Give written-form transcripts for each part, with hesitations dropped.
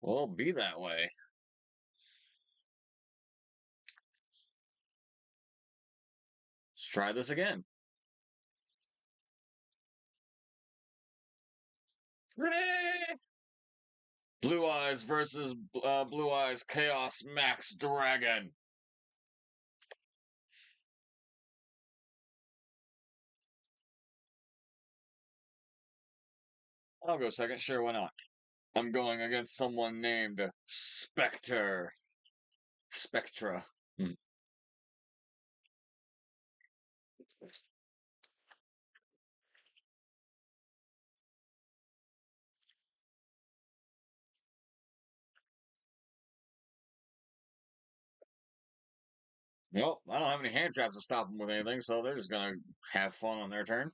Well, be that way. Let's try this again. Ready? Blue Eyes versus Blue Eyes Chaos Max Dragon. I'll go second. Sure, why not? I'm going against someone named Spectre. Spectra. Hmm. Well, I don't have any hand traps to stop them with anything, so they're just gonna have fun on their turn.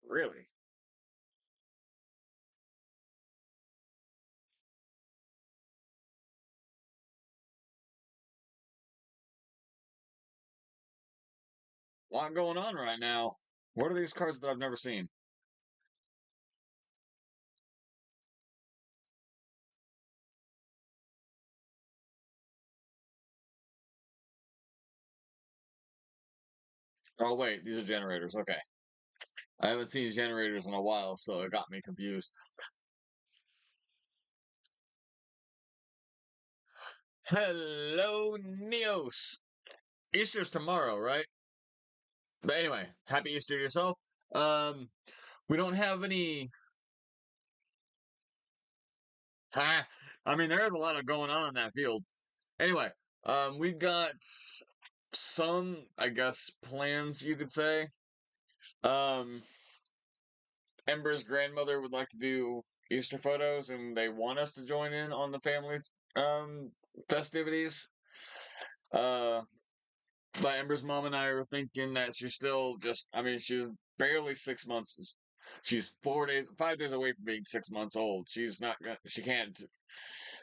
Really? A lot going on right now. What are these cards that I've never seen? Oh, wait, these are generators. Okay. I haven't seen generators in a while, so it got me confused. Hello, Neos. Easter's tomorrow, right? But anyway, happy Easter to yourself. Um, we don't have any. Ha! I mean, there's a lot of going on in that field. Anyway, we've got some, I guess, plans you could say. Um, Ember's grandmother would like to do Easter photos, and they want us to join in on the family um festivities. Uh, but Ember's mom and I are thinking that she's still just, I mean, she's barely 6 months. She's 4 days, 5 days away from being 6 months old. She's not gonna, she can't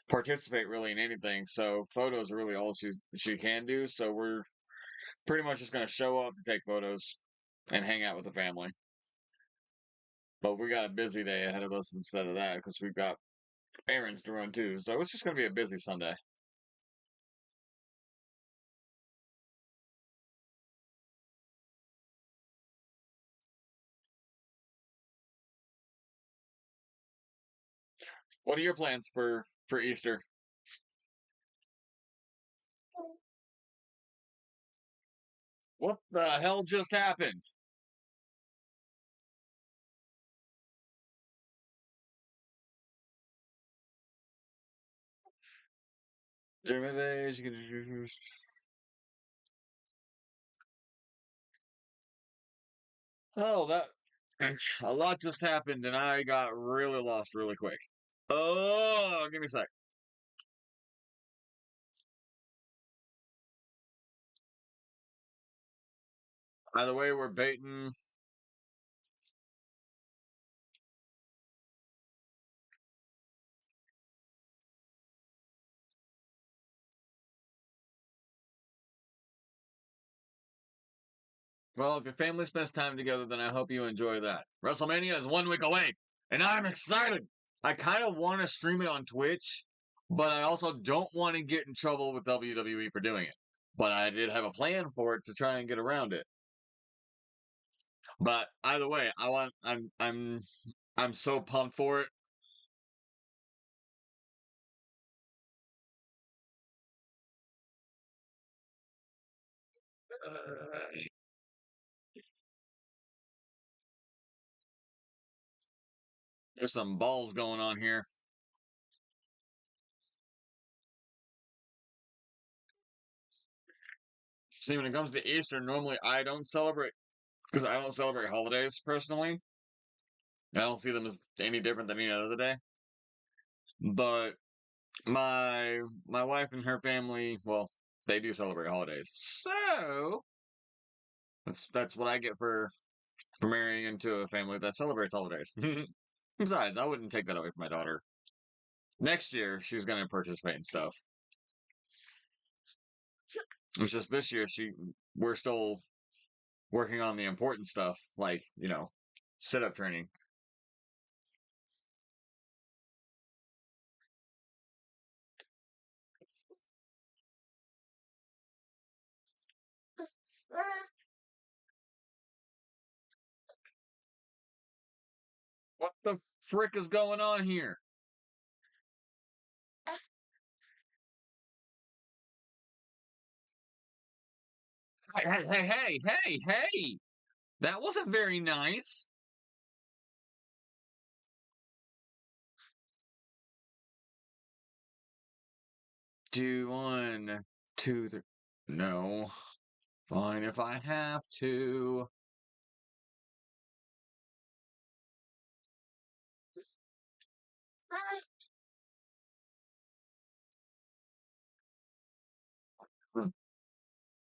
participate really in anything. So photos are really all she can do. So we're pretty much just gonna show up to take photos and hang out with the family. But we got a busy day ahead of us instead of that because we've got errands to run too. So it's just gonna be a busy Sunday. What are your plans for Easter? What the hell just happened? Oh, that a lot just happened, and I got really lost really quick. Oh, give me a sec. By the way, we're baiting. Well, if your family spends time together, then I hope you enjoy that. WrestleMania is 1 week away, and I'm excited. I kind of want to stream it on Twitch, but I also don't want to get in trouble with WWE for doing it. But I did have a plan for it to try and get around it. But either way, I'm so pumped for it. There's some balls going on here. See, when it comes to Easter, normally I don't celebrate because I don't celebrate holidays personally. I don't see them as any different than any other day. But my wife and her family, well, they do celebrate holidays. So that's what I get for marrying into a family that celebrates holidays. Besides, I wouldn't take that away from my daughter. Next year, she's going to participate in stuff. It's just this year we're still working on the important stuff, like, sit up training. What the frick is going on here? Hey! That wasn't very nice. Do one, two, three. No. Fine if I have to.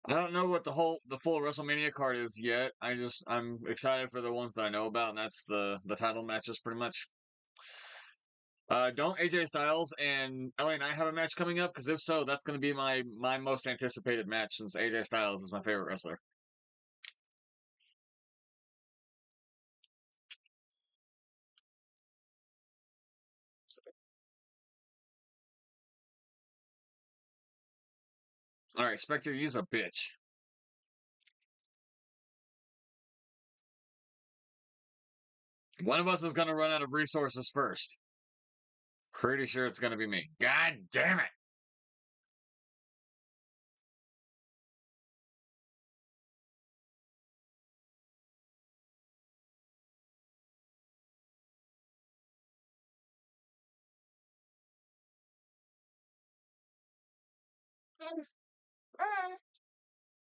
I don't know what the full WrestleMania card is yet. I'm excited for the ones that I know about, and that's the title matches pretty much. Don't AJ Styles and LA Knight have a match coming up? Because if so, that's going to be my most anticipated match since AJ Styles is my favorite wrestler. All right, Spectre, use a bitch. One of us is going to run out of resources first. Pretty sure it's going to be me. God damn it!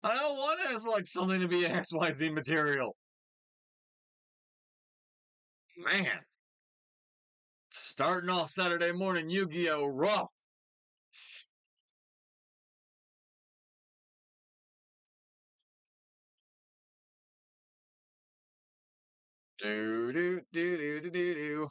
I don't want it as like something to be XYZ material. Man, starting off Saturday morning Yu-Gi-Oh! Rough. Do do do do do do do.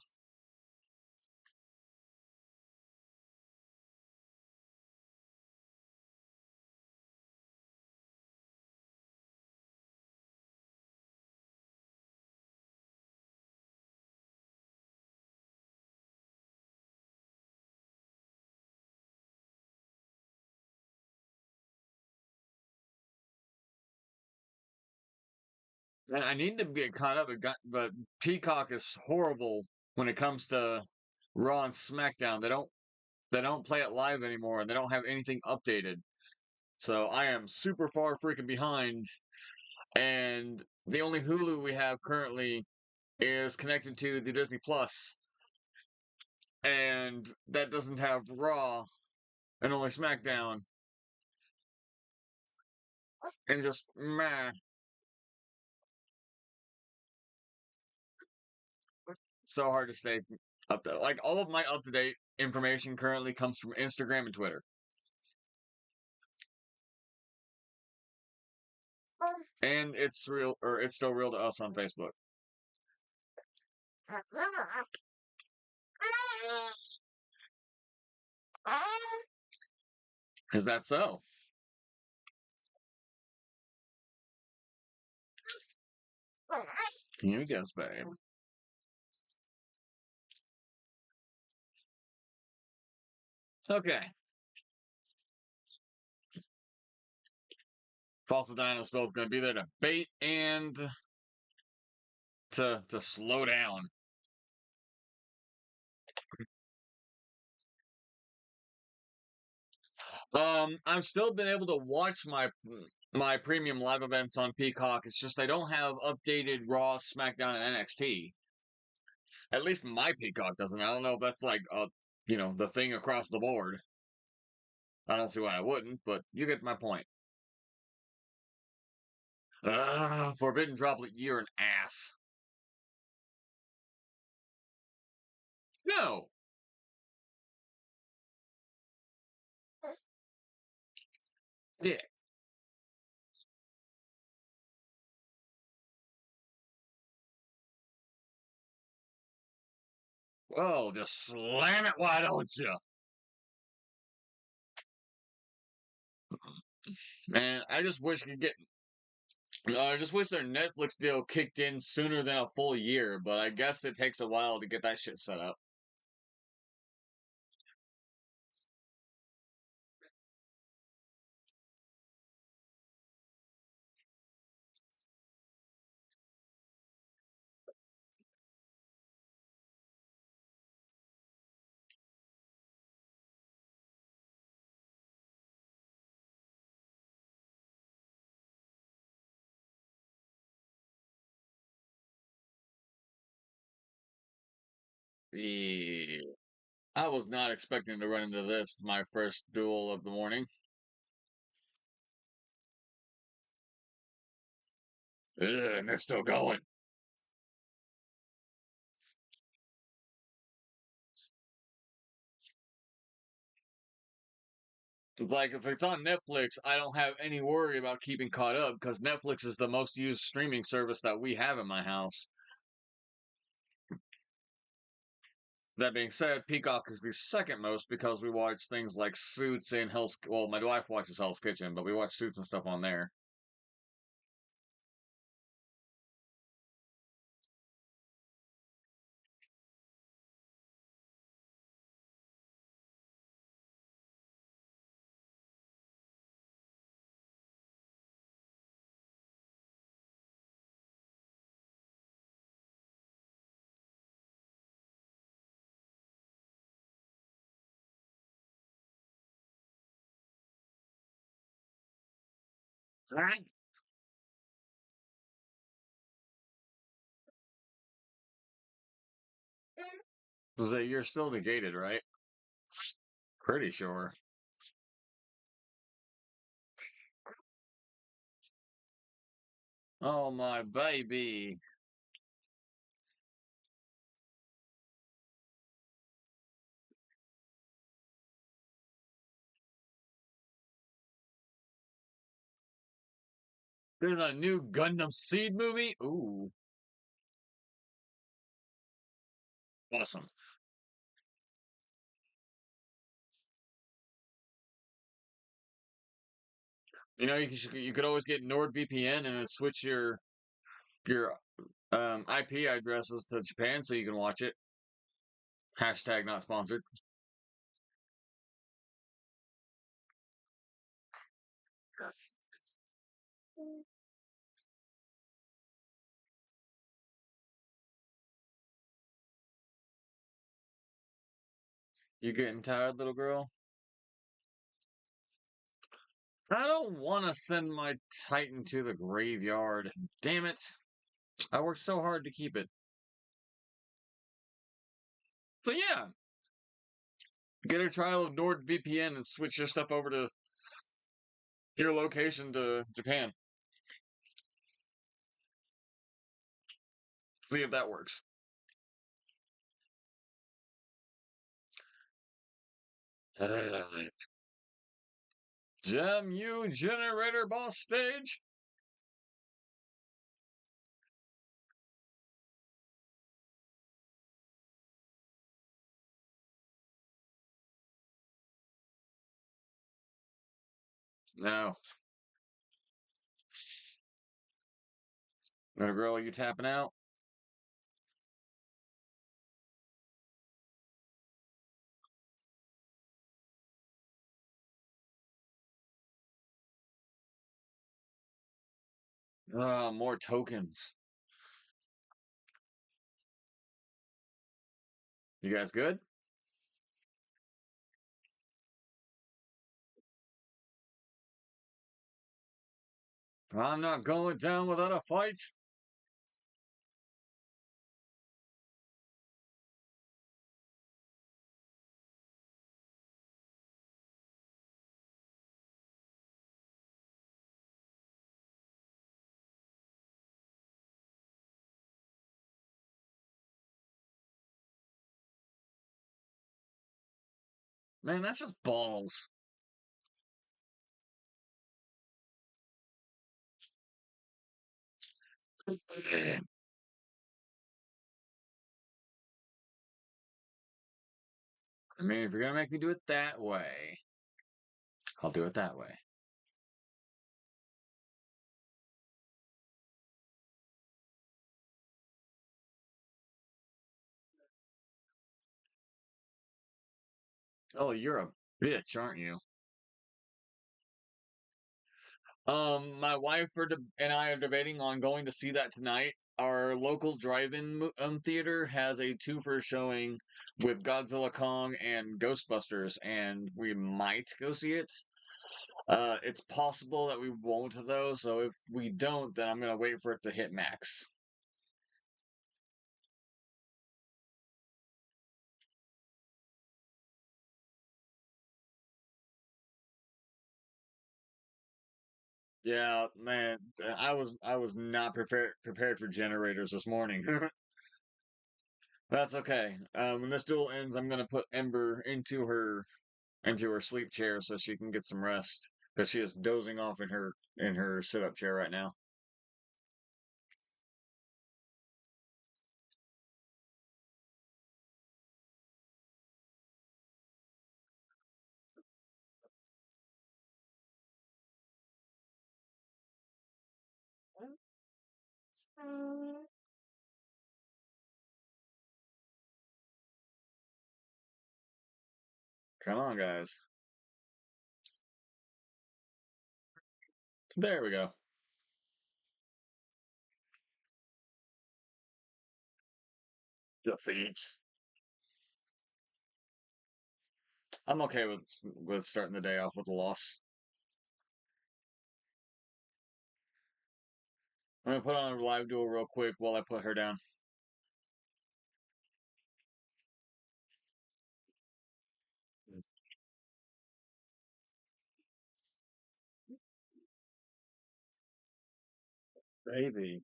Man, I need to get caught up, but Peacock is horrible when it comes to Raw and SmackDown. They don't play it live anymore, and they don't have anything updated. So I am super far freaking behind, and the only Hulu we have currently is connected to the Disney Plus, and that doesn't have Raw and only SmackDown, and just meh. So hard to stay up to. Like all of my up to date information currently comes from Instagram and Twitter, and it's still real to us on Facebook. Is that so? You guess, babe. Okay. False Dino Spell is going to be there to bait and to slow down. I've still been able to watch my premium live events on Peacock. It's just I don't have updated Raw, SmackDown, and NXT. At least my Peacock doesn't. I don't know if that's like the thing across the board. I don't see why I wouldn't, but you get my point. Forbidden Droplet, you're an ass. No. Yeah. Well, just slam it, why don't you? Man, I just wish we could get I just wish their Netflix deal kicked in sooner than a full year, but I guess it takes a while to get that shit set up. Yeah. I was not expecting to run into this, my first duel of the morning. Ugh, and they're still going. It's like if it's on Netflix, I don't have any worry about keeping caught up because Netflix is the most used streaming service that we have in my house. That being said, Peacock is the second most because we watch things like Suits and Hell's. Well, my wife watches Hell's Kitchen, but we watch Suits and stuff on there. Was that you're still negated, right? Pretty sure. Oh my baby. There's a new Gundam Seed movie. Ooh, awesome. You know, you could always get NordVPN and then switch your IP addresses to Japan so you can watch it. Hashtag not sponsored. Yes. You getting tired, little girl? I don't want to send my Titan to the graveyard. Damn it. I worked so hard to keep it. So yeah, get a trial of NordVPN and switch your stuff over to your location to Japan. See if that works. Damn you, generator boss stage. No. Little girl, are you tapping out? More tokens. You guys good? I'm not going down without a fight. Man, that's just balls. I mean, if you're gonna make me do it that way, I'll do it that way. Oh, you're a bitch, aren't you? My wife and I are debating on going to see that tonight. Our local drive-in theater has a two-for showing with Godzilla Kong and Ghostbusters, and we might go see it. It's possible that we won't though, so if we don't, then I'm gonna wait for it to hit max. Yeah, man, I was not prepared for generators this morning. That's okay. When this duel ends, I'm gonna put Ember into her sleep chair so she can get some rest because she is dozing off in her sit up chair right now. Come on, guys. There we go. Defeat. I'm okay with starting the day off with a loss. I'm gonna put on a live duel real quick while I put her down. Baby.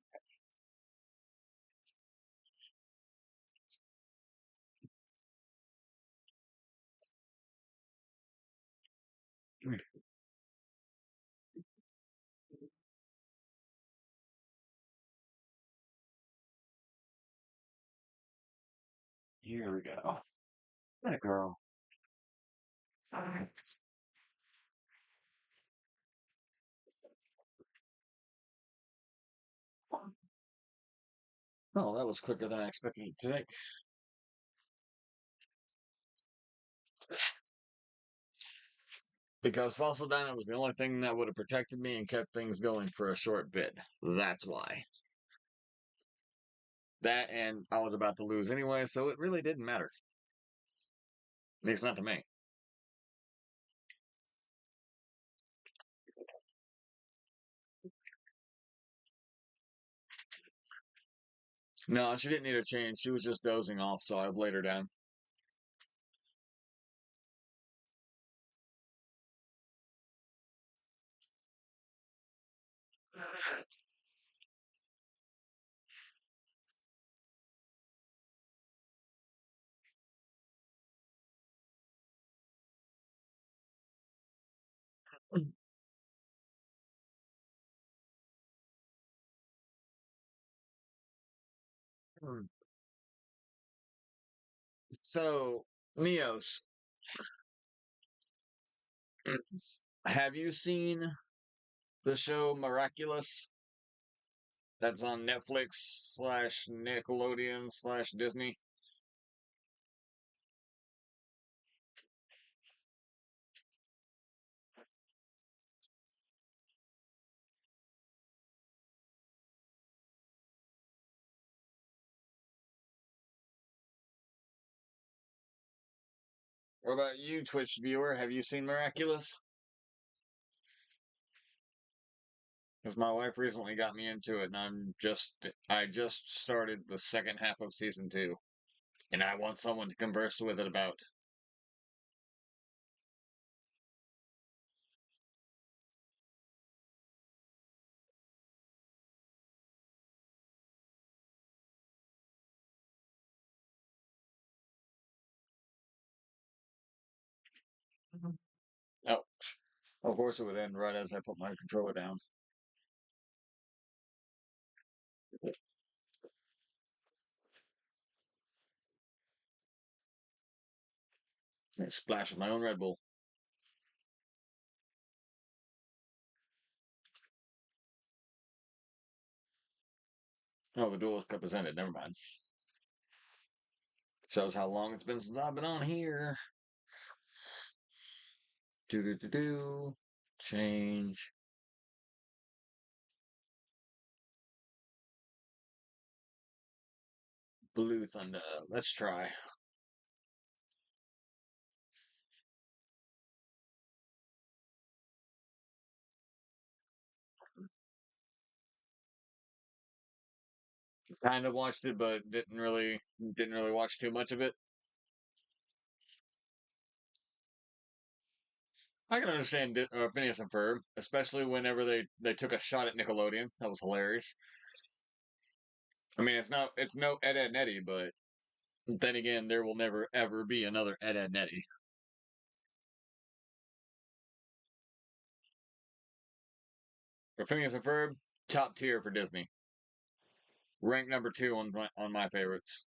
Here we go. That girl. Oh, that was quicker than I expected it to take. Because Fossil Dino was the only thing that would have protected me and kept things going for a short bit. That's why. That and I was about to lose anyway, so it really didn't matter. At least not to me. No, she didn't need a change. She was just dozing off, so I laid her down. So, Neos, have you seen the show Miraculous? That's on Netflix slash Nickelodeon slash Disney. What about you, Twitch viewer? Have you seen Miraculous? Because my wife recently got me into it, and I just started the second half of season two, and I want someone to converse with it about. Oh, of course it would end right as I put my controller down. I splash with my own Red Bull. Oh, the Duelist Cup has ended. Never mind. Shows how long it's been since I've been on here. Do do do do. Change. Blue Thunder. Let's try. Kind of watched it, but didn't really watch too much of it. I can understand Phineas and Ferb, especially whenever they took a shot at Nickelodeon. That was hilarious. I mean, it's no Ed, Ed and Eddie, but then again, there will never ever be another Ed, Ed and Eddie. For Phineas and Ferb, top tier for Disney. Ranked number two on my favorites.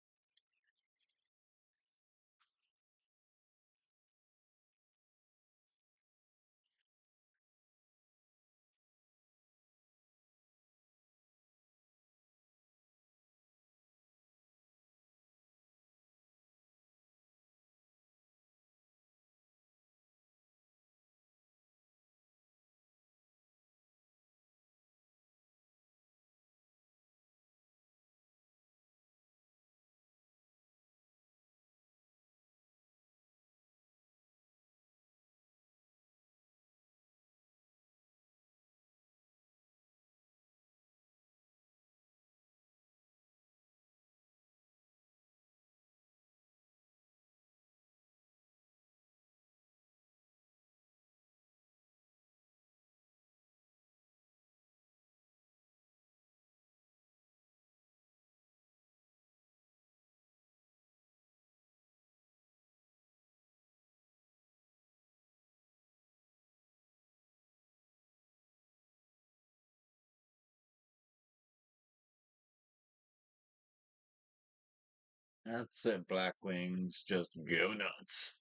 That's it, Black Wings. Just go nuts.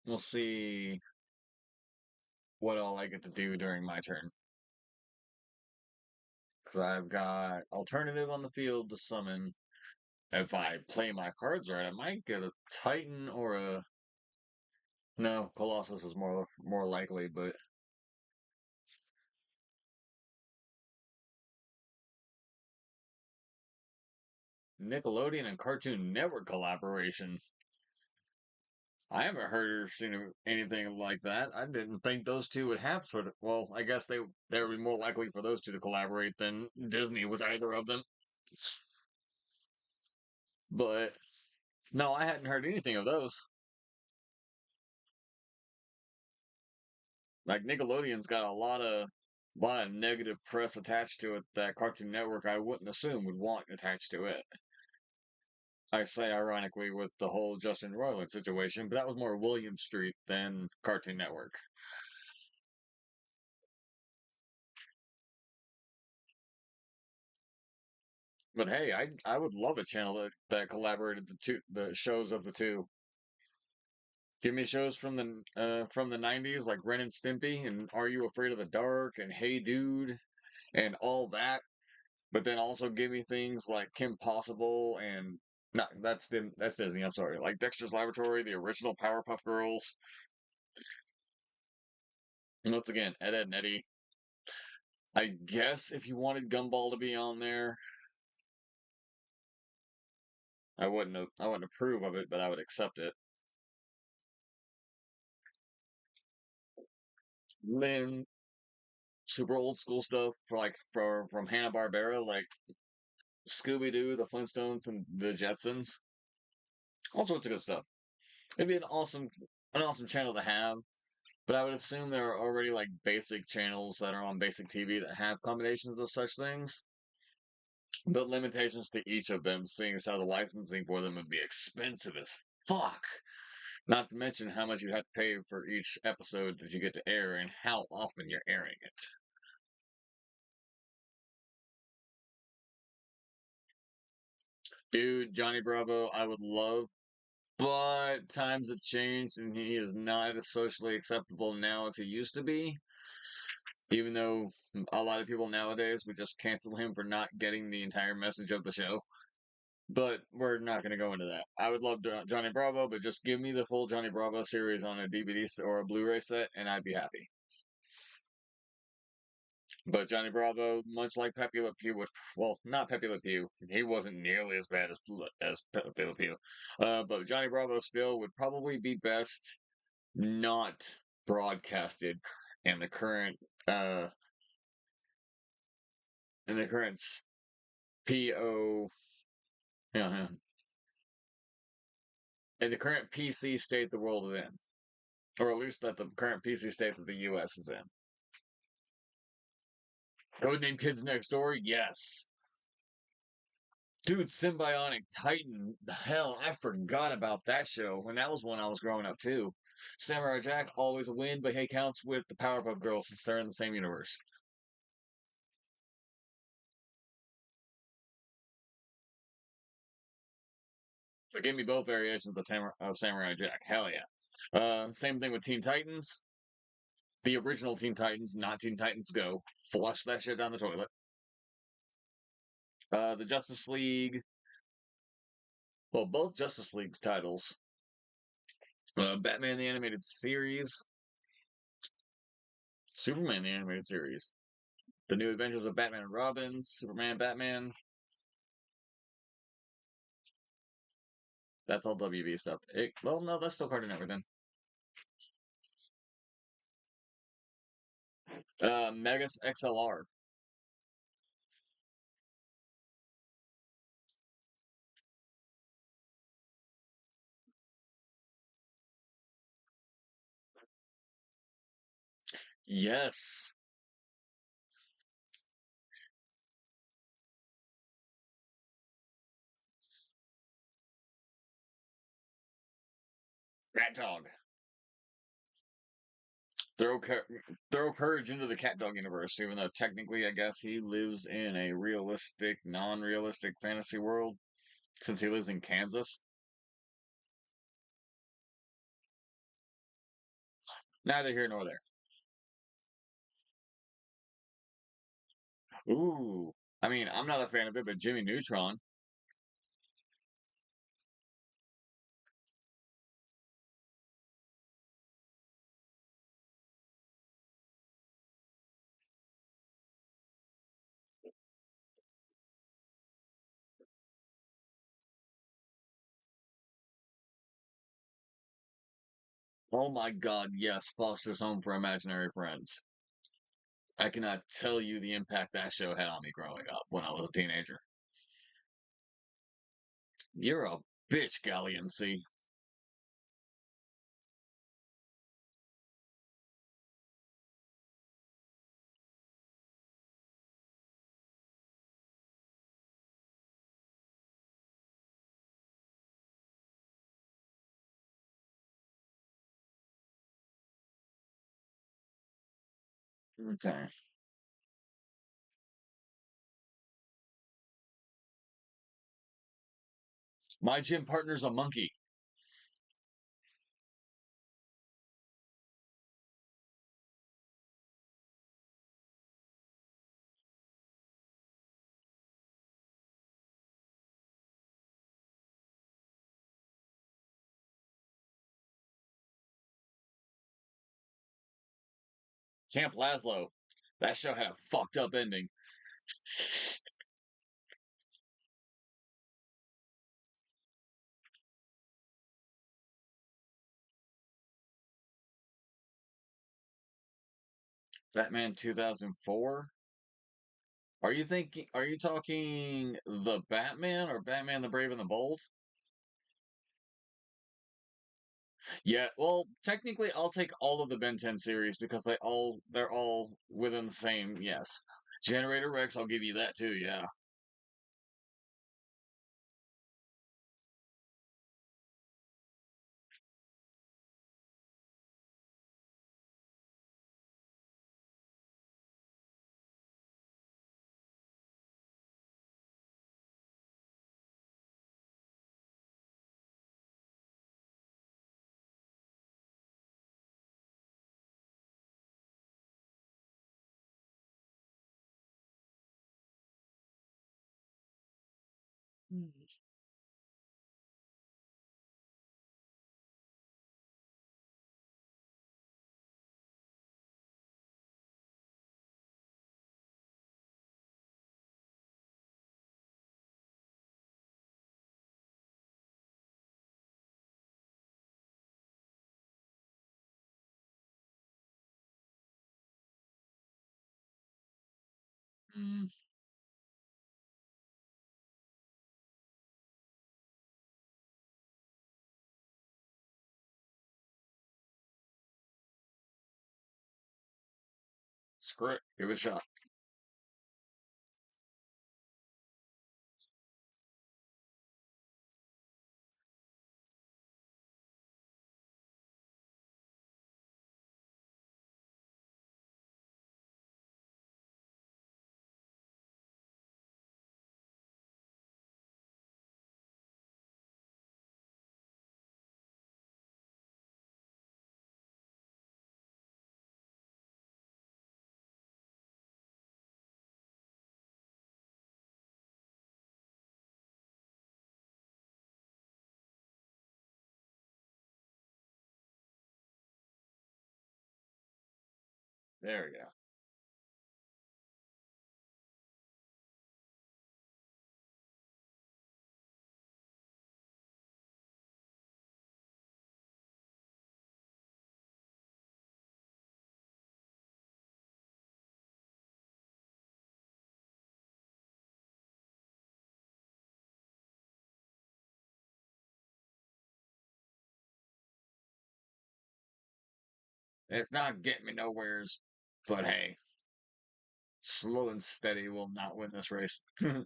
We'll see what all I get to do during my turn. Because I've got alternative on the field to summon. If I play my cards right, I might get a Titan or a. No, Colossus is more likely, but Nickelodeon and Cartoon Network collaboration. I haven't heard or seen anything like that. I didn't think those two would have sort of. Well, I guess they would be more likely for those two to collaborate than Disney with either of them. But no, I hadn't heard anything of those. Like Nickelodeon's got a lot of negative press attached to it that Cartoon Network I wouldn't assume would want attached to it. I say ironically with the whole Justin Roiland situation, but that was more William Street than Cartoon Network. But hey, I would love a channel that collaborated the shows of the two. Give me shows from the '90s like Ren and Stimpy and Are You Afraid of the Dark and Hey Dude and all that. But then also give me things like Kim Possible and no, that's Disney. I'm sorry, like Dexter's Laboratory, the original Powerpuff Girls. And once again, Ed, Ed and Eddie. I guess if you wanted Gumball to be on there, I wouldn't approve of it, but I would accept it. Then super old school stuff from Hanna Barbera, like Scooby Doo, the Flintstones, and the Jetsons. All sorts of good stuff. It'd be an awesome channel to have. But I would assume there are already like basic channels that are on basic TV that have combinations of such things. But limitations to each of them, seeing as how the licensing for them would be expensive as fuck. Not to mention how much you have to pay for each episode that you get to air and how often you're airing it. Dude, Johnny Bravo, I would love, but times have changed and he is not as socially acceptable now as he used to be. Even though a lot of people nowadays would just cancel him for not getting the entire message of the show. but we're not going to go into that. I would love Johnny Bravo, but just give me the full Johnny Bravo series on a DVD or a Blu-ray set, and I'd be happy. But Johnny Bravo, much like Pepe Le Pew, would well, not Pepe Le Pew. He wasn't nearly as bad as Pepe Le Pew. But Johnny Bravo still would probably be best not broadcasted in the current uh in the current PO, yeah, in the current PC state the world is in, or at least that the current PC state that the U.S. is in. Codename Kids Next Door, yes. Dude, Symbionic Titan, the hell, I forgot about that show when that was when I was growing up too. Samurai Jack, always a win, but hey, counts with the Powerpuff Girls since they're in the same universe. So give me both variations of Samurai Jack. Hell yeah. Same thing with Teen Titans. The original Teen Titans, not Teen Titans Go. Flush that shit down the toilet. The Justice League. Well, both Justice League titles. Batman the Animated Series. Superman the Animated Series. The New Adventures of Batman and Robin. Superman, Batman. That's all WB stuff. Well, no, that's still Cartoon Network then. Megas XLR. Yes. Rat Dog. Throw throw courage into the Cat Dog universe, even though technically, I guess he lives in a realistic, non-realistic fantasy world since he lives in Kansas. Neither here nor there. Ooh, I mean, I'm not a fan of it, but Jimmy Neutron. Oh my God, yes, Foster's Home for Imaginary Friends. I cannot tell you the impact that show had on me growing up when I was a teenager. You're a bitch, Galleon C. Okay. My gym partner's a monkey. Camp Laszlo. That show had a fucked up ending. Batman 2004? Are you talking the Batman or Batman the Brave and the Bold? Yeah, well, technically I'll take all of the Ben 10 series because they're all within the same, yes. Generator Rex, I'll give you that too, yeah. Mm. Screw it. Give it a shot. There we go. It's not getting me nowheres, but hey, slow and steady will not win this race. I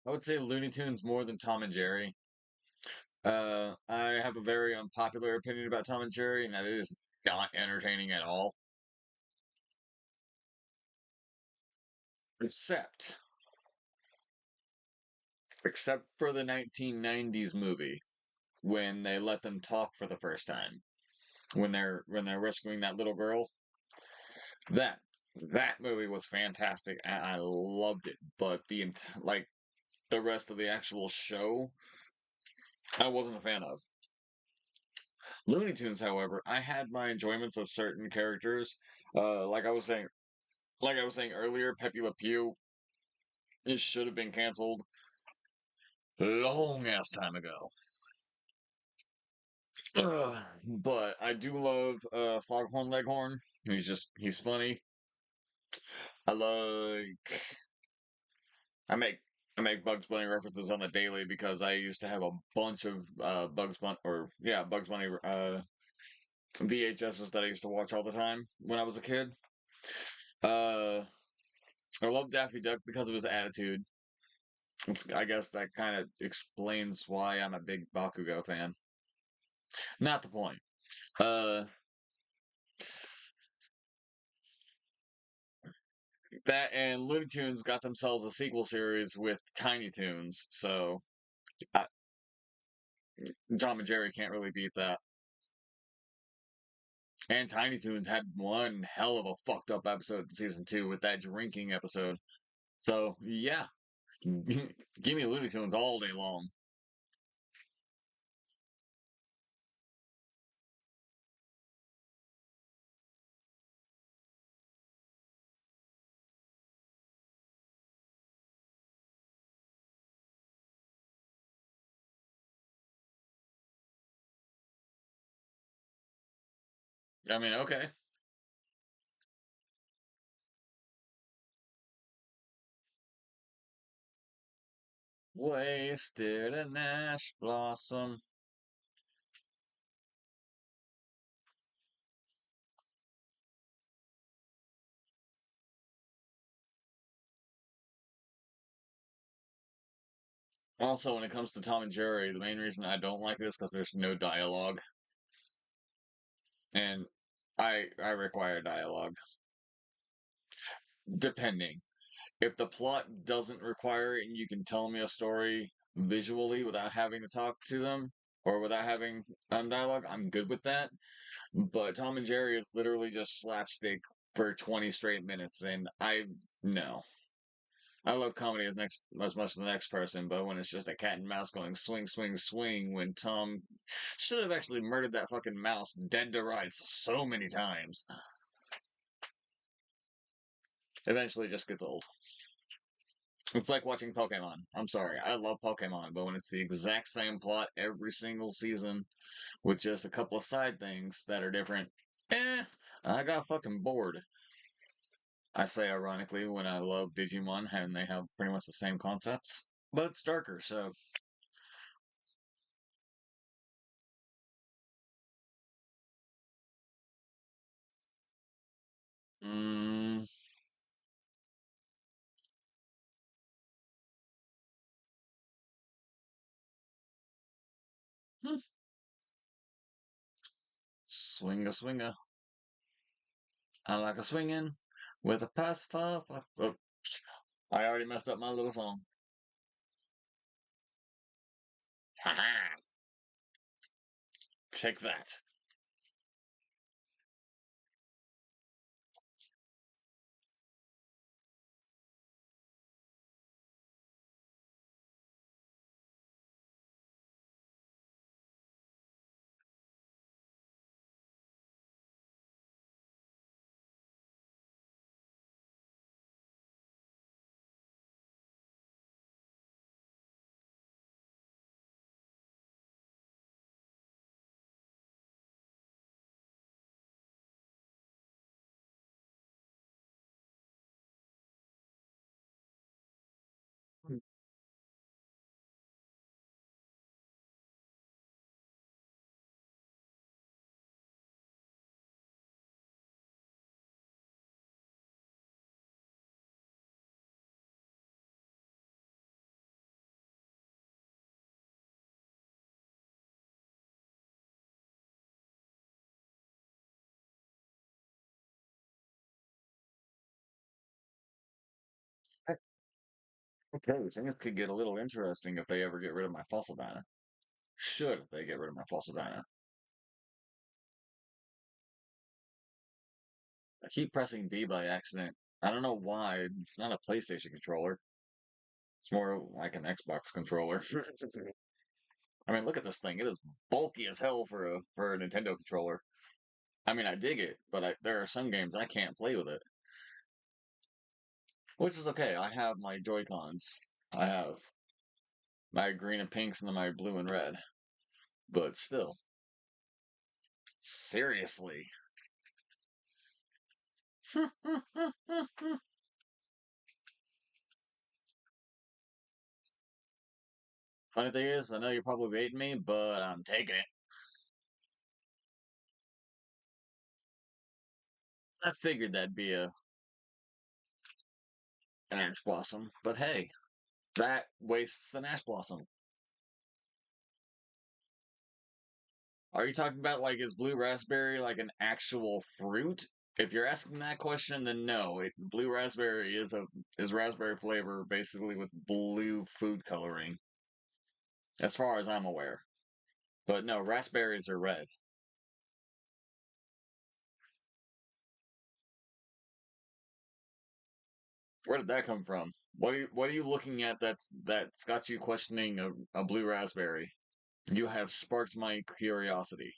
would say Looney Tunes more than Tom and Jerry. I have a very unpopular opinion about Tom and Jerry, and that is not entertaining at all. Except, except for the 1990s movie when they let them talk for the first time, when they're rescuing that little girl. That that movie was fantastic, and I loved it. But like the rest of the actual show, I wasn't a fan of. Looney Tunes, however, I had my enjoyments of certain characters. Like I was saying earlier, Pepe Le Pew, it should have been canceled long ass time ago. But I do love Foghorn Leghorn. He's funny. I like I make I make Bugs Bunny references on the daily because I used to have a bunch of Bugs Bunny VHSs that I used to watch all the time when I was a kid. Uh I love Daffy Duck because of his attitude. I guess that kind of explains why I'm a big Bakugo fan. Not the point. Uh, that and Looney Tunes got themselves a sequel series with Tiny Toons, so uh, Tom and Jerry can't really beat that. And Tiny Toons had one hell of a fucked up episode in season two with that drinking episode. So yeah, give me Looney Tunes all day long. I mean, okay. Wasted an ash blossom. Also, when it comes to Tom and Jerry, the main reason I don't like this because there's no dialogue, and I require dialogue. Depending, if the plot doesn't require it and you can tell me a story visually without having to talk to them or without having dialogue, I'm good with that. But Tom and Jerry is literally just slapstick for 20 straight minutes, and I no. I love comedy as much as the next person, but when it's just a cat and mouse going swing, swing, swing, when Tom should have actually murdered that fucking mouse dead to rights so many times, eventually just gets old. It's like watching Pokemon. I'm sorry, I love Pokemon, but when it's the exact same plot every single season with just a couple of side things that are different, eh, I got fucking bored. I say ironically when I love Digimon and they have pretty much the same concepts, but it's darker, so mm, hmm, swing a swinger. I like a swinging with a pacifier. Oh, I already messed up my little song. Ha ha! Take that. Okay, things could get a little interesting if they ever get rid of my fossil dino. Should they get rid of my fossil dino? I keep pressing B by accident. I don't know why. It's not a PlayStation controller. It's more like an Xbox controller. I mean, look at this thing. It is bulky as hell for a Nintendo controller. I mean, I dig it, but there are some games I can't play with it, which is okay. I have my Joy Cons. I have my green and pinks and then my blue and red. But still, seriously. Funny thing is, I know you're probably baiting me, but I'm taking it. I figured that'd be an ash blossom, but hey, that wastes an ash blossom. Are you talking about like is blue raspberry like an actual fruit? If you're asking that question, then no. Blue raspberry is raspberry flavor basically with blue food coloring, as far as I'm aware. But no, raspberries are red. Where did that come from? What are you looking at that's got you questioning a blue raspberry? You have sparked my curiosity.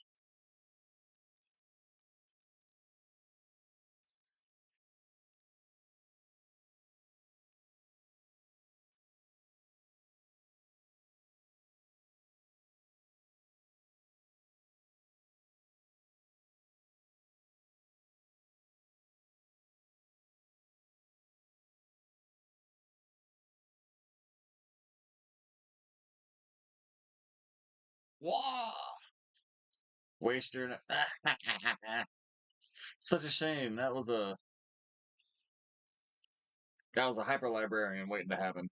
Wah! Waste your. Such a shame. That was a hyper librarian waiting to happen.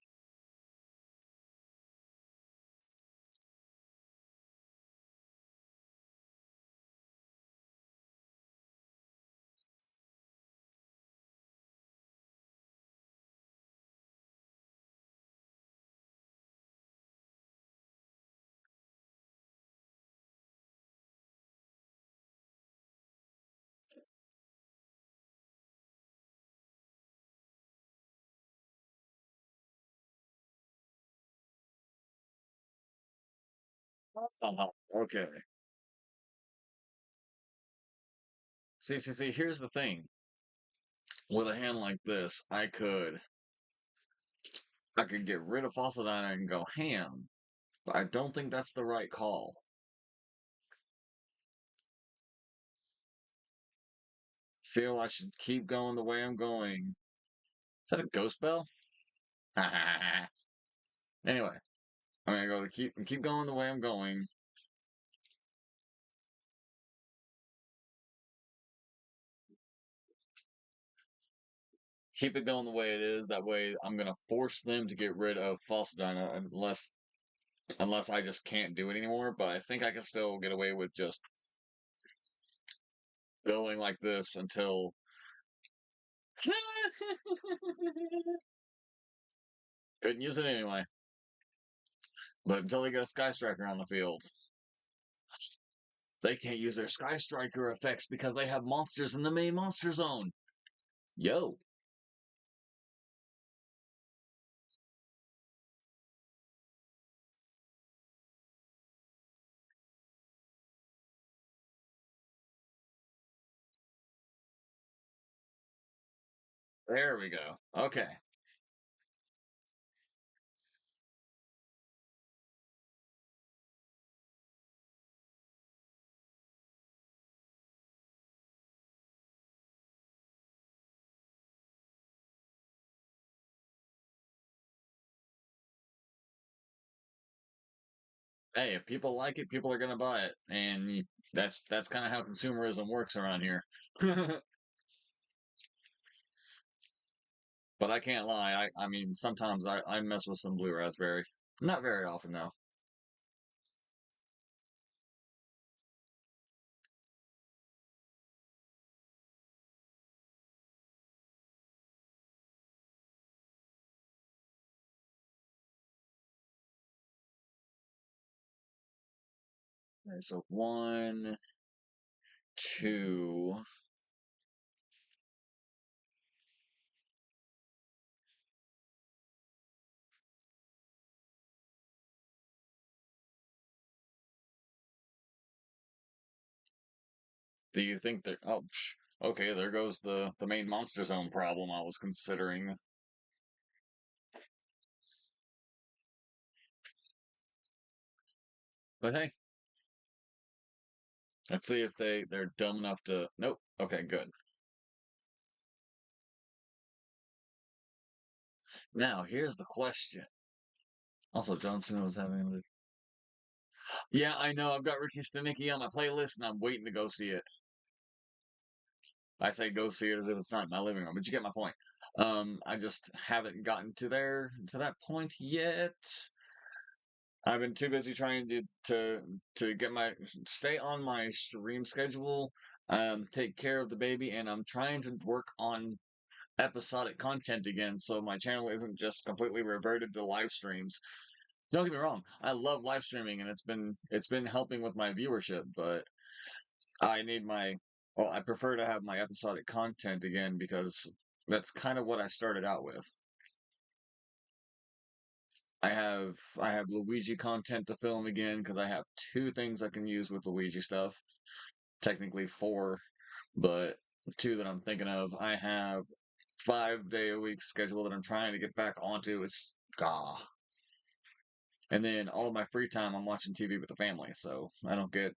Okay. See, here's the thing. With a hand like this, I could get rid of Fossilina and go ham, but I don't think that's the right call. Feel I should keep going the way I'm going. Is that a ghost bell? Anyway, I'm gonna go to keep going the way I'm going. Keep it going the way it is. That way, I'm gonna force them to get rid of Falsadina unless I just can't do it anymore. But I think I can still get away with just going like this until. Couldn't use it anyway. But until they get a Sky Striker on the field, they can't use their Sky Striker effects because they have monsters in the main monster zone. Yo, there we go. Okay. Hey, if people like it, people are gonna buy it, and that's kind of how consumerism works around here. But I can't lie. I mean, sometimes I mess with some blue raspberry. Not very often though. Okay, so one, two. Do you think that? Oh, okay. There goes the main monster zone problem I was considering. But hey, let's see if they're dumb enough to. Nope. Okay, good. Now here's the question. Also, John Cena was having. Yeah, I know. I've got Ricky Stenicki on my playlist, and I'm waiting to go see it. I say go see it as if it's not in my living room, but you get my point. I just haven't gotten to that point yet. I've been too busy trying to get my stay on my stream schedule, take care of the baby, and I'm trying to work on episodic content again, so my channel isn't just completely reverted to live streams. Don't get me wrong, I love live streaming, and it's been helping with my viewership, but I need my well, I prefer to have my episodic content again because that's kind of what I started out with. I have Luigi content to film again because I have two things I can use with Luigi stuff. Technically four, but two that I'm thinking of. I have 5 day a week schedule that I'm trying to get back onto. It's and then all of my free time I'm watching TV with the family, so I don't get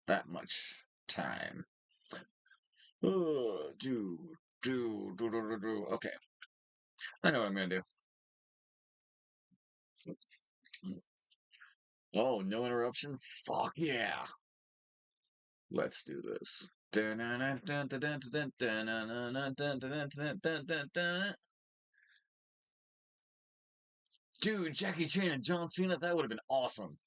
that much time. Do. Okay, I know what I'm gonna do. Oh, no interruption? Fuck yeah. Let's do this. Dude, Jackie Chan and John Cena, that would have been awesome.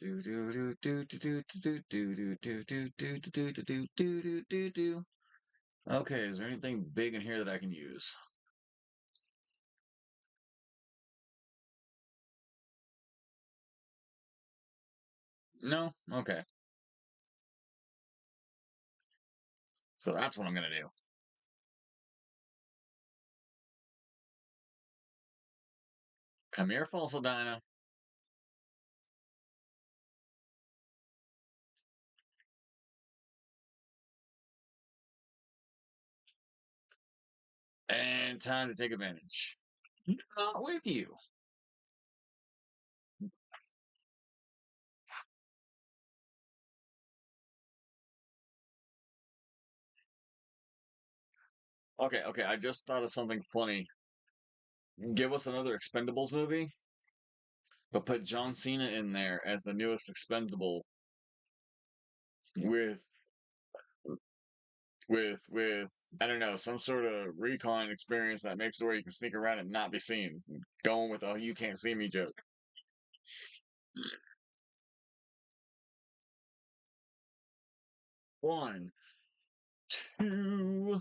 Do do do do do do do do do do do do do do do do do do. Okay, is there anything big in here that I can use? No? Okay. So that's what I'm gonna do. Come here, Falsadina. And time to take advantage. Not with you. Okay, okay. I just thought of something funny. Give us another Expendables movie, but put John Cena in there as the newest Expendable with with I don't know, some sort of recon experience that makes it where you can sneak around and not be seen. Going with a "you can't see me" joke. One, two.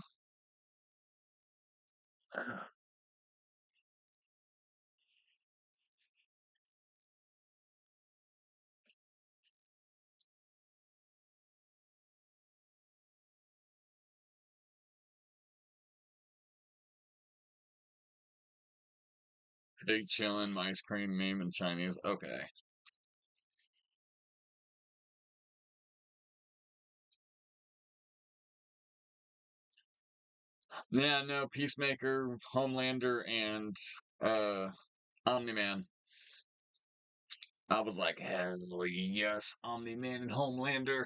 Big chillin', ice cream, meme, and Chinese. Okay. Yeah, no, Peacemaker, Homelander, and uh Omni Man. I was like, hell yes, Omni Man and Homelander.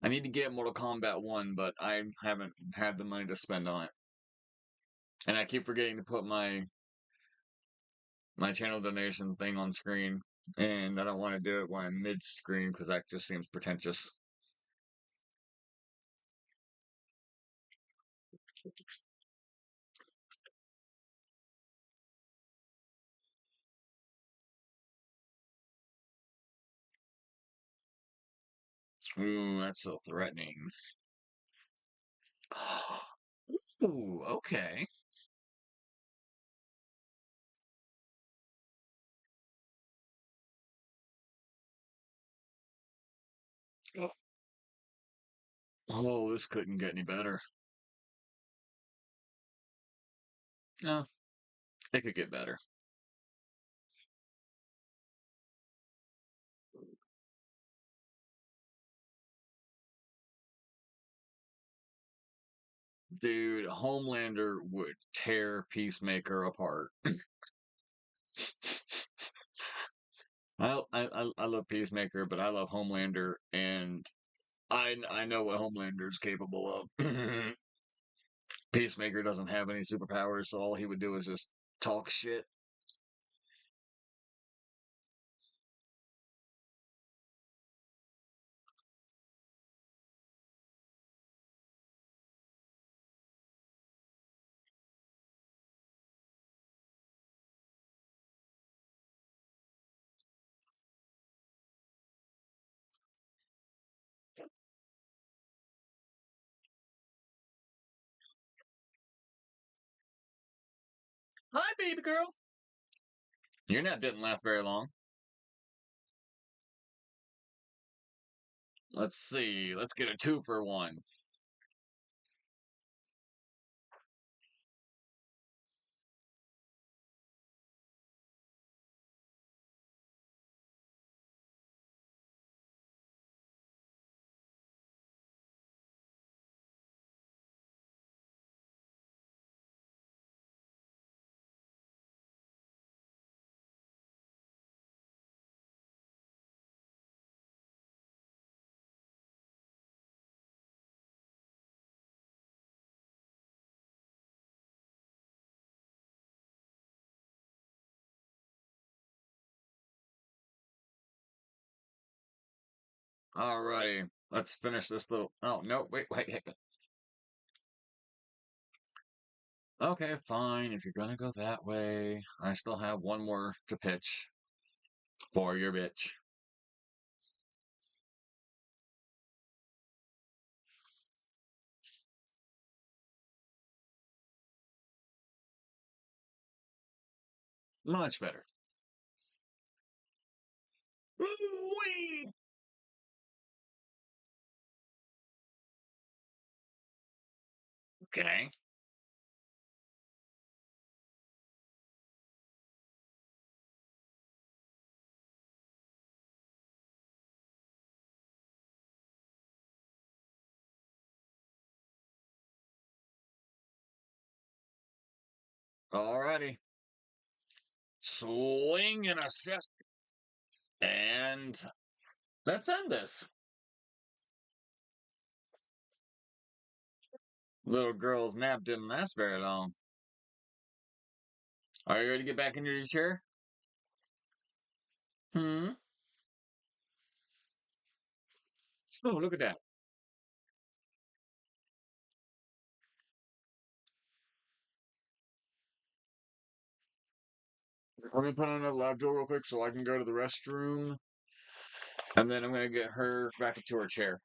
I need to get Mortal Kombat 1, but I haven't had the money to spend on it. And I keep forgetting to put my channel donation thing on screen. And I don't want to do it when I'm mid screen because that just seems pretentious. Ooh, that's so threatening. Ooh, okay. Oh, this couldn't get any better. No, it could get better. Dude, Homelander would tear Peacemaker apart. I love Peacemaker, but I love Homelander, and I know what Homelander is capable of. Peacemaker doesn't have any superpowers, so all he would do is just talk shit. Hi, baby girl. Your nap didn't last very long. Let's see. Let's get a 2 for 1. Alrighty. Let's finish this little. Oh, no. Wait. Okay, fine. If you're gonna go that way, I still have one more to pitch for your bitch. Much better. Woo-wee! Okay. Alrighty. Swing and a set. And let's end this. Little girl's nap didn't last very long. Are you ready to get back into your chair? Hmm. Oh, look at that. Let me put on that loud door real quick so I can go to the restroom. And then I'm going to get her back into her chair.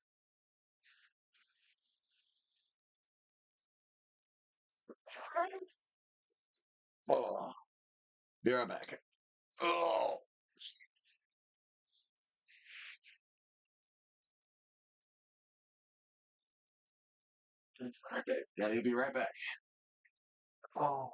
Oh, be right back. Oh, okay. Yeah, you'll be right back. Oh,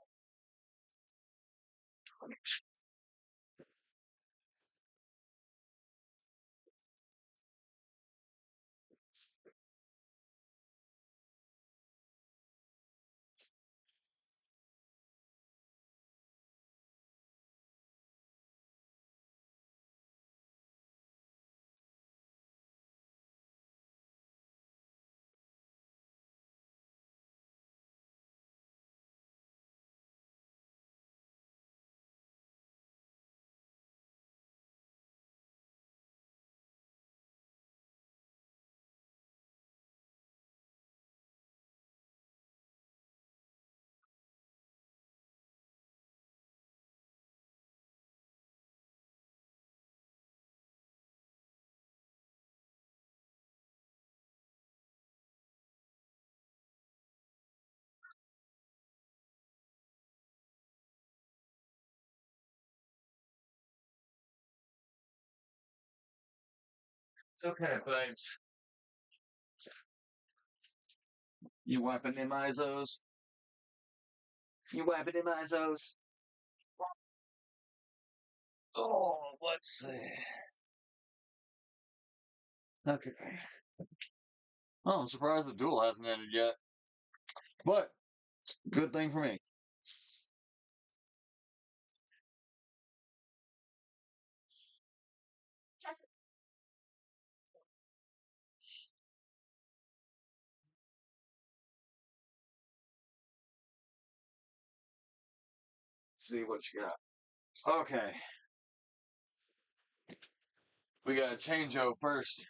it's okay, babes. You wiping them ISOs? You wiping them ISOs? Oh, let's see. Okay. Oh, I'm surprised the duel hasn't ended yet. But, good thing for me. Let's see what you got. Okay. We got a change-o first.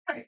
Hey.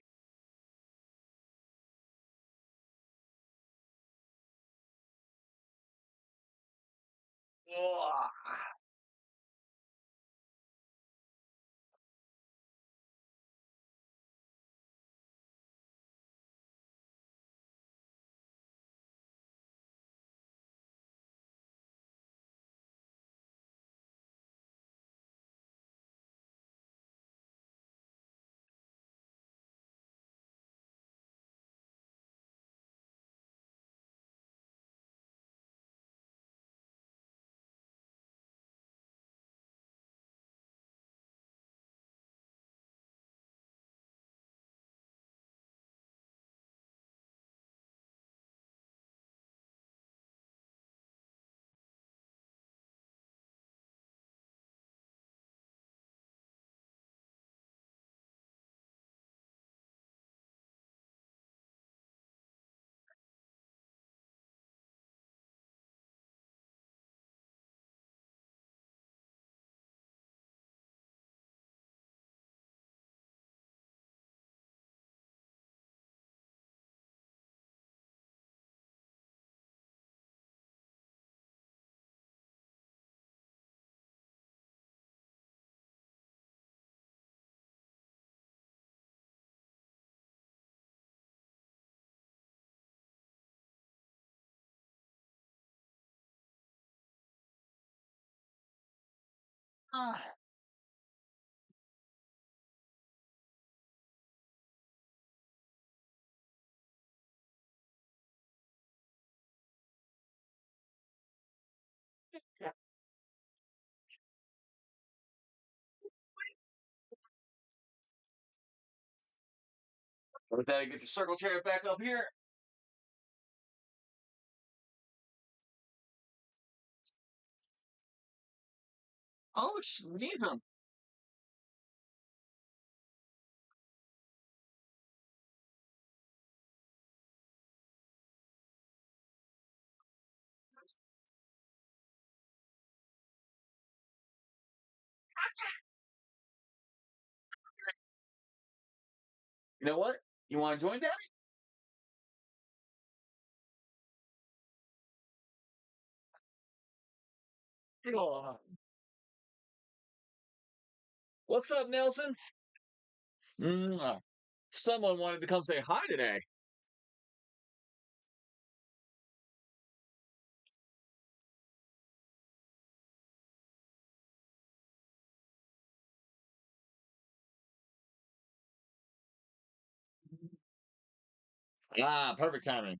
With that, get the circle chair back up here. Oh, sneeze him. You know what? You want to join Daddy? Oh. What's up, Nelson? Someone wanted to come say hi today. Ah, perfect timing.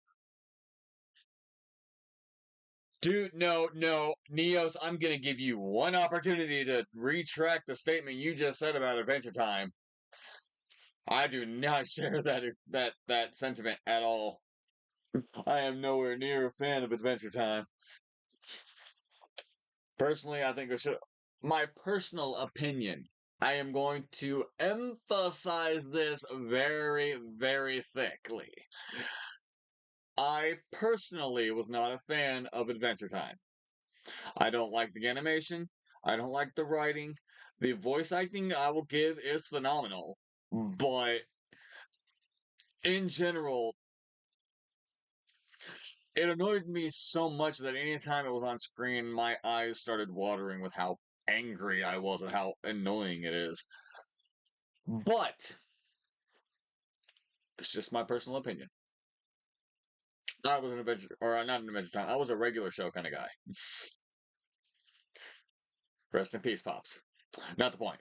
Dude, no, no. Neos, I'm going to give you one opportunity to retract the statement you just said about Adventure Time. I do not share that sentiment at all. I am nowhere near a fan of Adventure Time. Personally, I think it should. My personal opinion. I am going to emphasize this very, very thickly. I personally was not a fan of Adventure Time. I don't like the animation. I don't like the writing. The voice acting I will give is phenomenal. But in general, it annoyed me so much that anytime it was on screen, my eyes started watering with how angry I was at how annoying it is. But it's just my personal opinion. I was an adventure, or not an adventure time. I was a regular show kind of guy. Rest in peace, pops. Not the point.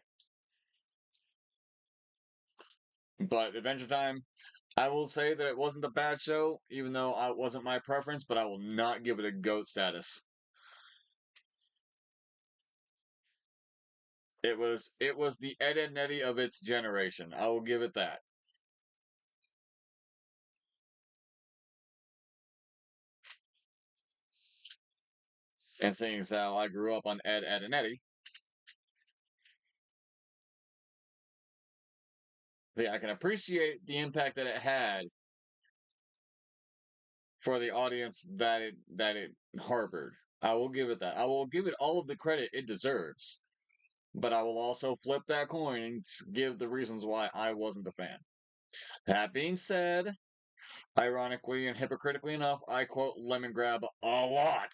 But Adventure Time, I will say that it wasn't a bad show, even though it wasn't my preference. But I will not give it a goat status. It was the Ed and Nettie of its generation. I will give it that. And seeing as how I grew up on Ed and Eddie, I can appreciate the impact that it had for the audience that it harbored. I will give it that. I will give it all of the credit it deserves. But I will also flip that coin and give the reasons why I wasn't a fan. That being said, ironically and hypocritically enough, I quote Lemon Grab a lot.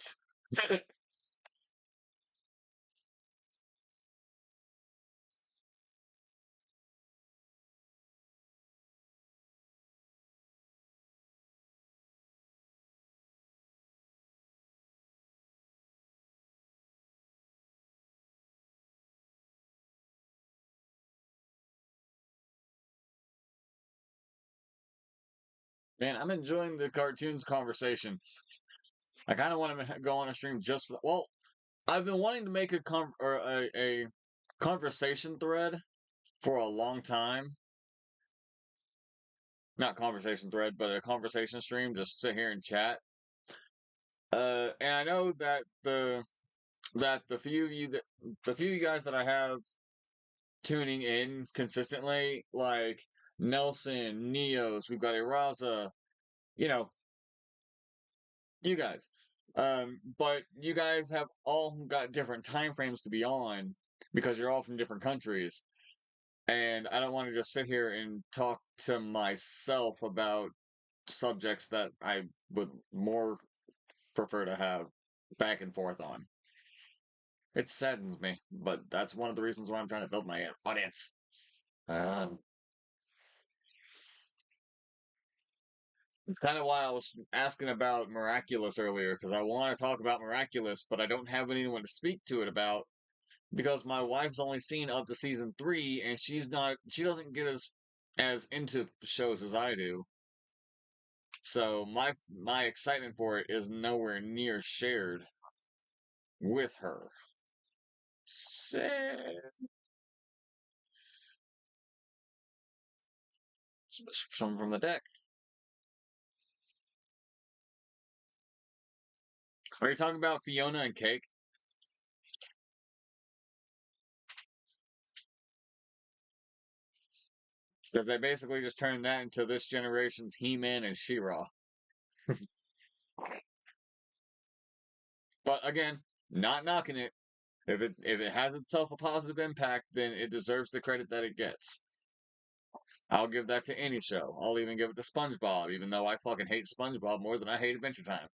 Man, I'm enjoying the cartoons conversation. I kind of want to go on a stream just for. Well, I've been wanting to make a conversation thread for a long time. Not conversation thread, but a conversation stream. Just sit here and chat. And I know that the few of you guys that I have tuning in consistently, like Nelson, Neos, we've got Eraza, you know, you guys. But you guys have all got different time frames to be on because you're all from different countries. And I don't want to just sit here and talk to myself about subjects that I would more prefer to have back and forth on. It saddens me, but that's one of the reasons why I'm trying to build my audience. Um, it's kind of why I was asking about Miraculous earlier, because I want to talk about Miraculous, but I don't have anyone to speak to it about because my wife's only seen up to season 3, and she doesn't get as into shows as I do. So my excitement for it is nowhere near shared with her. Some from the deck. Are you talking about Fiona and Cake? Because they basically just turned that into this generation's He-Man and She-Ra. But again, not knocking it. If it has itself a positive impact, then it deserves the credit that it gets. I'll give that to any show. I'll even give it to SpongeBob, even though I fucking hate SpongeBob more than I hate Adventure Time.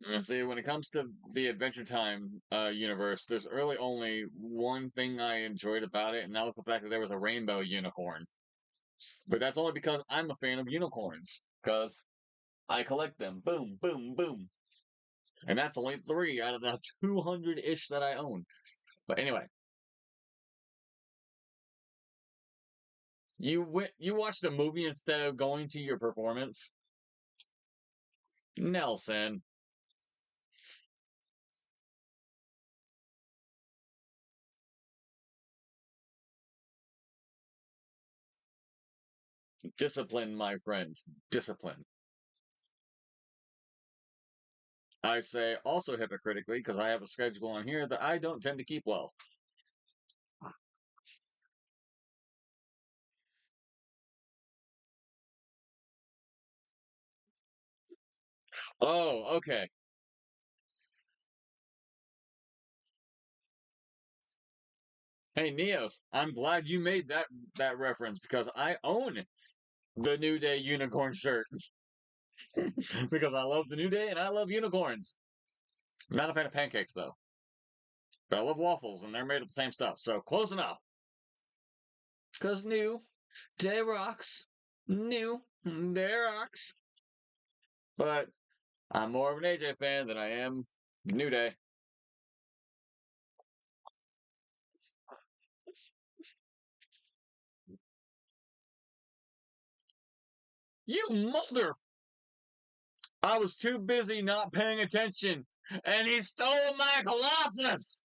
And see, when it comes to the Adventure Time universe, there's really only one thing I enjoyed about it, and that was the fact that there was a rainbow unicorn. But that's only because I'm a fan of unicorns, because I collect them. Boom, boom, boom. And that's only 3 out of the 200-ish that I own. But anyway, you watched a movie instead of going to your performance? Nelson. Discipline, my friends. Discipline. I say also hypocritically because I have a schedule on here that I don't tend to keep well. Oh, okay. Hey, Neos, I'm glad you made that reference because I own the New Day unicorn shirt because I love the New Day and I love unicorns. I'm not a fan of pancakes though, but I love waffles and they're made of the same stuff, so close enough. Cause New Day rocks, New Day rocks. But I'm more of an AJ fan than I am New Day. You mother! I was too busy not paying attention, and he stole my Colossus!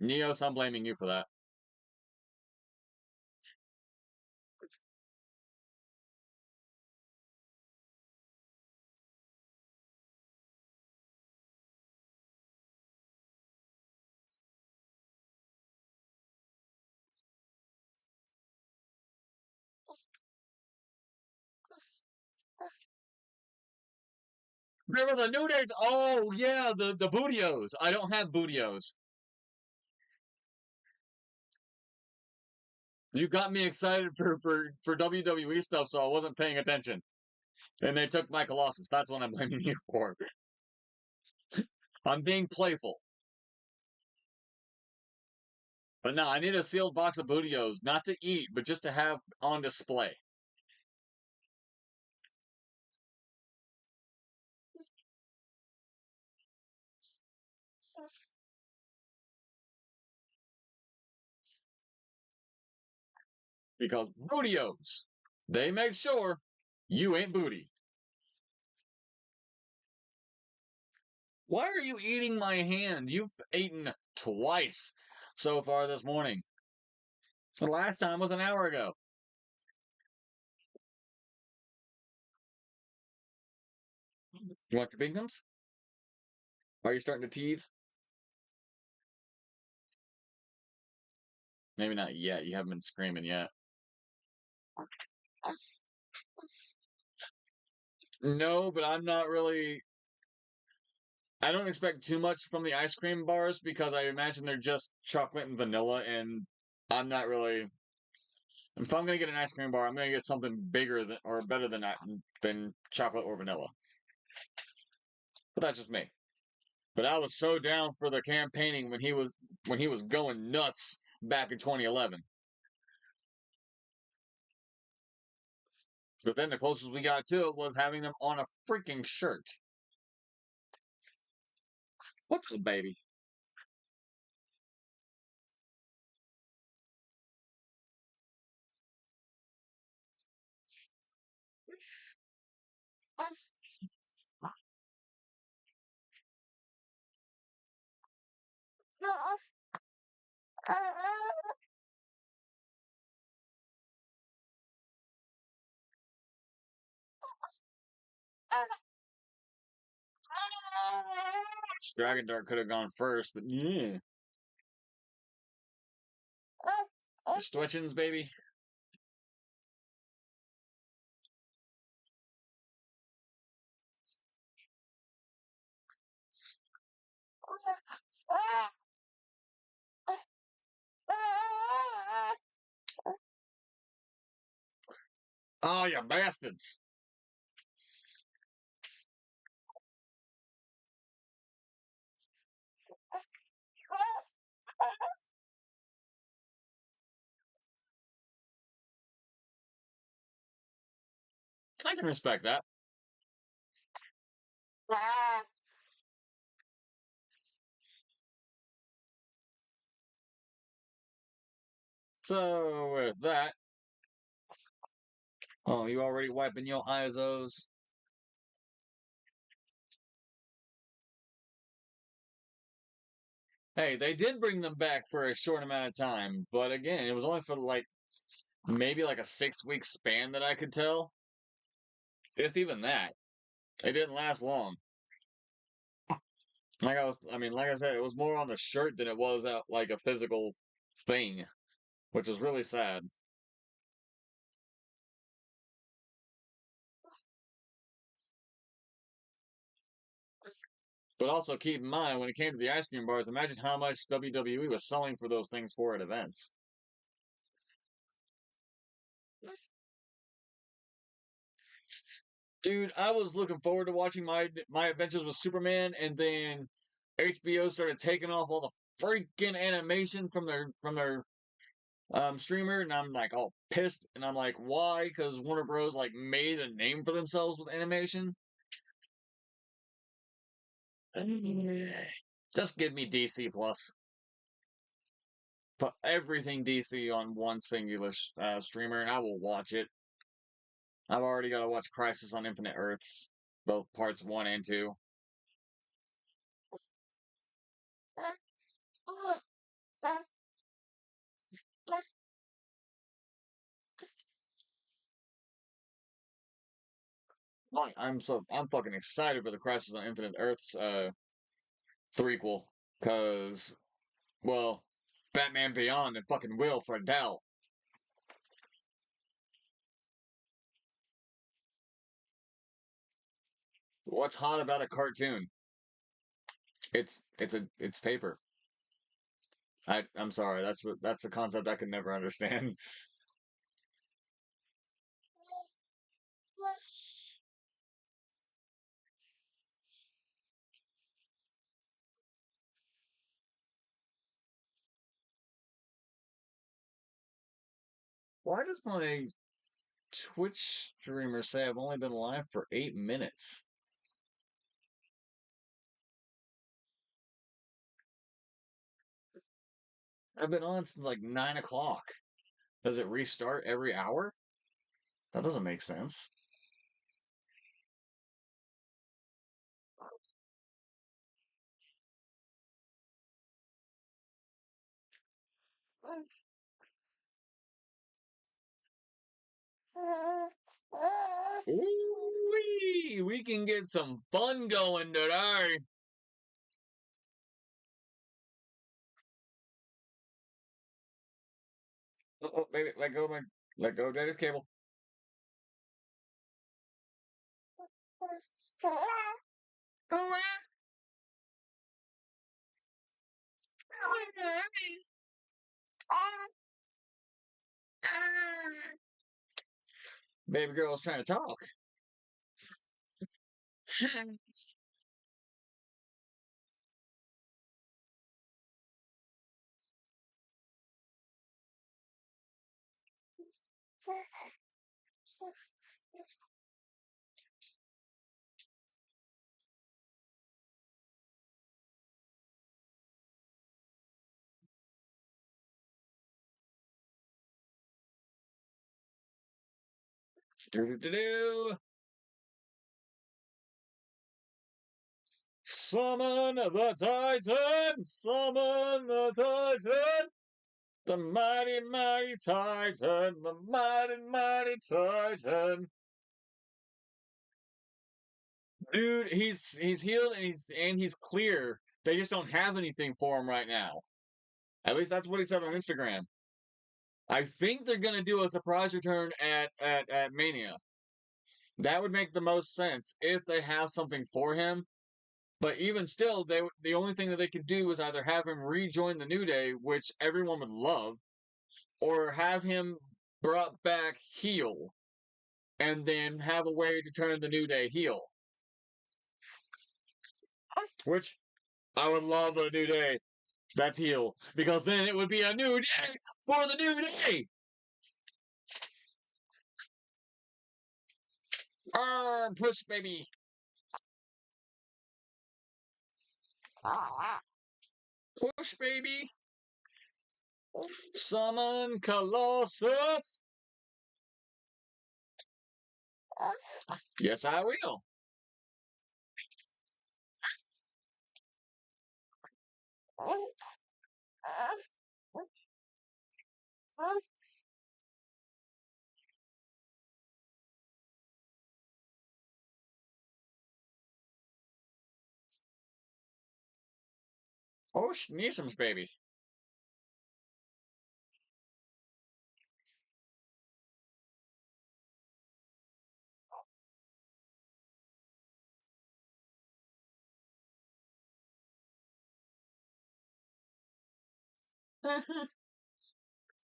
Neos, I'm blaming you for that. There were the New Days. Oh yeah, the Bootios. I don't have Bootios. You got me excited for WWE stuff, so I wasn't paying attention. And they took my Colossus. That's what I'm blaming you for. I'm being playful. But no, I need a sealed box of Bootios, not to eat, but just to have on display. Because Bootios, they make sure you ain't booty. Why are you eating my hand? You've eaten twice so far this morning. The last time was an hour ago. You want your bingums? Are you starting to teeth? Maybe not yet. You haven't been screaming yet. No, but I'm not really. I don't expect too much from the ice cream bars because I imagine they're just chocolate and vanilla, and I'm not really. If I'm gonna get an ice cream bar, I'm gonna get something bigger than or better than chocolate or vanilla. But that's just me. But I was so down for the campaigning when he was going nuts back in 2011. But then the closest we got to it was having them on a freaking shirt. What's the baby? Dragon Dart could have gone first, but yeah. Stretchins, baby. Oh, you bastards. I can respect that. So, with that, oh, you already wiping your ISOs? Hey, they did bring them back for a short amount of time, but again, it was only for like maybe like a 6 week span that I could tell. If even that. It didn't last long. Like I said, it was more on the shirt than it was out like a physical thing, which was really sad. But also keep in mind, when it came to the ice cream bars, imagine how much WWE was selling for those things for at events. Dude, I was looking forward to watching my adventures with Superman, and then HBO started taking off all the freaking animation from their streamer, and I'm like all pissed, and I'm like, why? Because Warner Bros. Like made a name for themselves with animation. Just give me DC Plus. Put everything DC on one singular streamer, and I will watch it. I've already got to watch Crisis on Infinite Earths, both parts one and two. I'm fucking excited for the Crisis on Infinite Earths threequel, cause well, Batman Beyond and fucking Will Friedle. What's hot about a cartoon? It's paper. I'm sorry, that's a concept I could never understand. Why does my Twitch streamer say I've only been live for 8 minutes? I've been on since like 9 o'clock. Does it restart every hour? That doesn't make sense. Ooh, we can get some fun going today. Oh, baby, let go of Daddy's cable. Baby girl's trying to talk. Do-do-do-do. Summon the Titan! Summon the Titan! The mighty, mighty Titan! The mighty, mighty Titan! Dude, he's healed and he's clear. They just don't have anything for him right now. At least that's what he said on Instagram. I think they're gonna do a surprise return at Mania. That would make the most sense if they have something for him. But even still, the only thing that they could do is either have him rejoin the New Day, which everyone would love, or have him brought back heel, and then have a way to turn the New Day heel. Which I would love a New Day that's heel, because then it would be a new day for the New Day. Push, baby. Push, baby. Summon Colossus. Yes, I will. Oh, Sneezums, baby.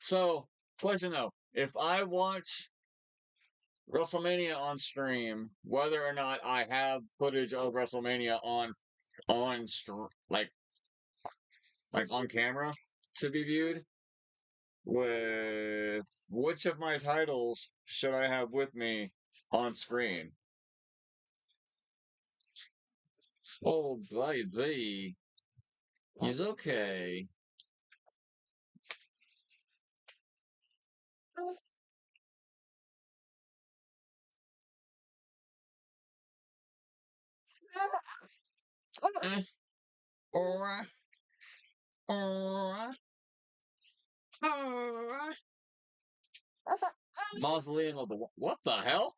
So, question though, if I watch WrestleMania on stream, whether or not I have footage of WrestleMania like on camera to be viewed, with which of my titles should I have with me on screen? Oh, baby, he's okay. Alright, alright, alright. Mausoleum of the what the hell?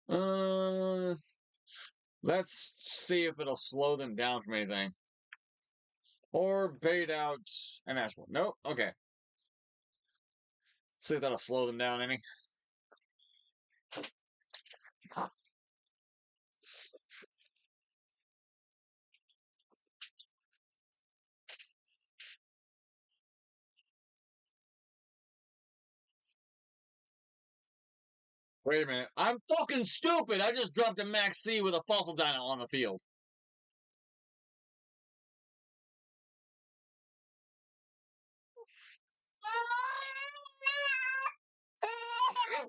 Uh, let's see if it'll slow them down from anything. Or bait out an Ashmore. Nope. Okay. See if that'll slow them down any. Wait a minute. I'm fucking stupid. I just dropped a Max C with a fossil dino on the field.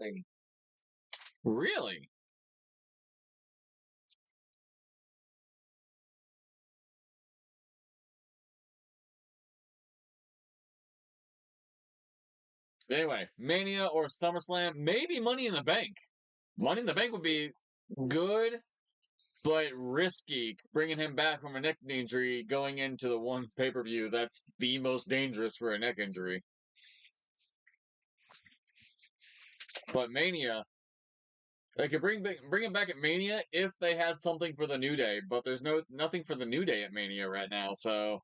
Really? Really? Anyway, Mania or SummerSlam, maybe Money in the Bank. Money in the Bank would be good, but risky. Bringing him back from a neck injury going into the one pay per view that's the most dangerous for a neck injury. But Mania, they could bring him back at Mania if they had something for the New Day, but there's nothing for the New Day at Mania right now, so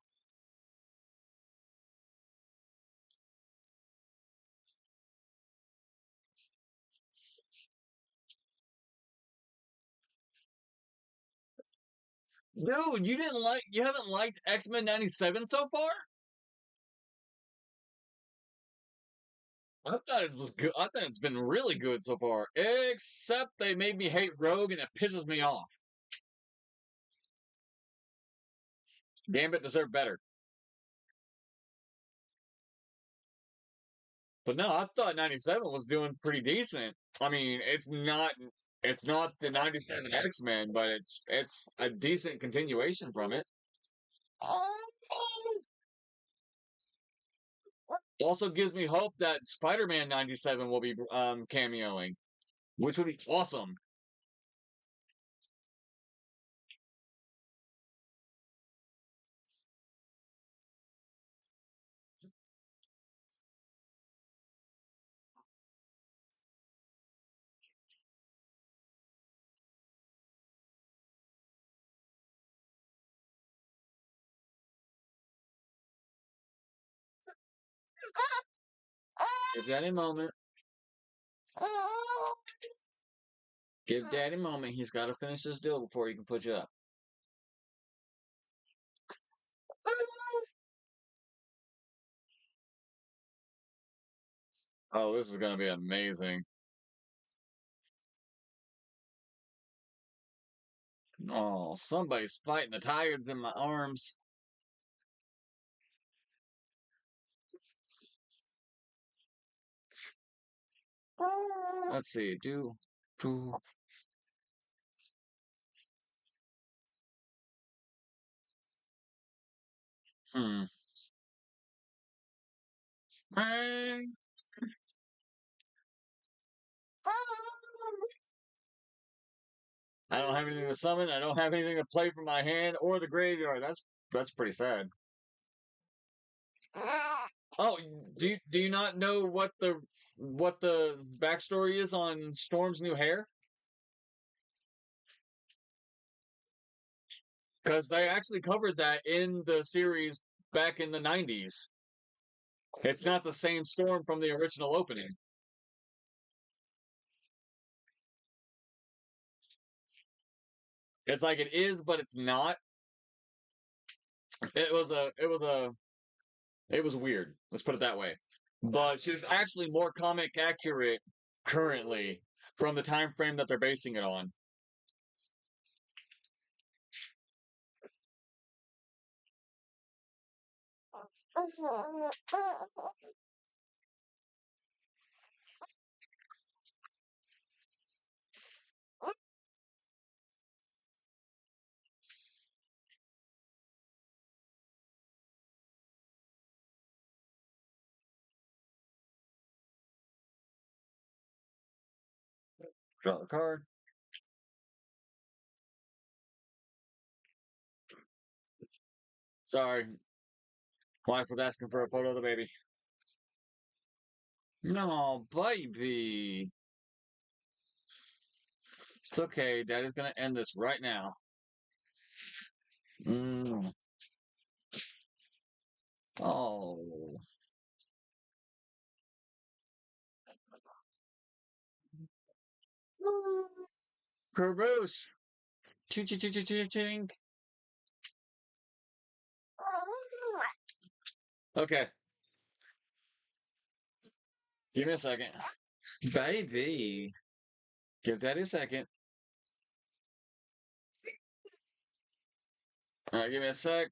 dude, you haven't liked X-Men 97 so far? I thought it was good. I thought it's been really good so far. Except they made me hate Rogue and it pisses me off. Gambit deserved better. But no, I thought 97 was doing pretty decent. I mean, it's not the 97 X-Men, but it's a decent continuation from it. Also gives me hope that Spider-Man 97 will be cameoing, which would be awesome. Give Daddy a moment. Give Daddy a moment. He's got to finish this deal before he can put you up. Oh, this is gonna be amazing. Oh, somebody's fighting the tigers in my arms. Let's see. Do. Hmm. Hey. I don't have anything to summon. I don't have anything to play from my hand or the graveyard. That's pretty sad. Oh, do you not know what the backstory is on Storm's new hair? Because they actually covered that in the series back in the 90s. It's not the same Storm from the original opening. It's like it is, but it's not. It was weird. Let's put it that way. But she's actually more comic accurate currently from the time frame that they're basing it on. Draw the card. Sorry, wife was asking for a photo of the baby. No, baby. It's okay. Daddy's gonna end this right now. Mm. Oh. Caboose. Ching ching ching ching ching ching. Okay, give me a second. Baby. Give Daddy a second. Alright, give me a sec.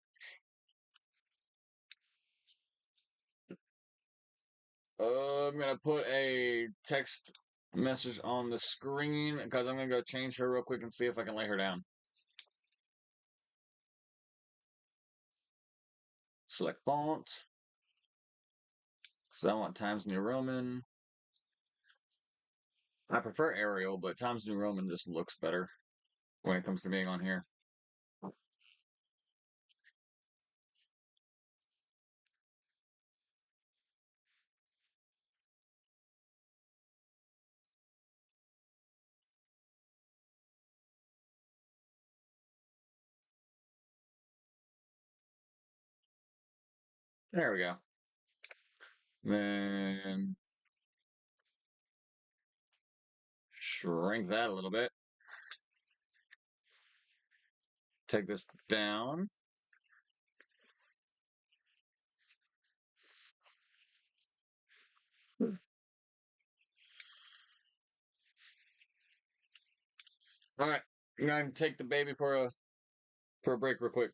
I'm gonna put a text message on the screen because I'm gonna go change her real quick and see if I can lay her down. Select font. So I want Times New Roman. I prefer Arial, but Times New Roman just looks better when it comes to being on here. There we go. Then shrink that a little bit. Take this down. All right, I'm gonna take the baby for a break real quick.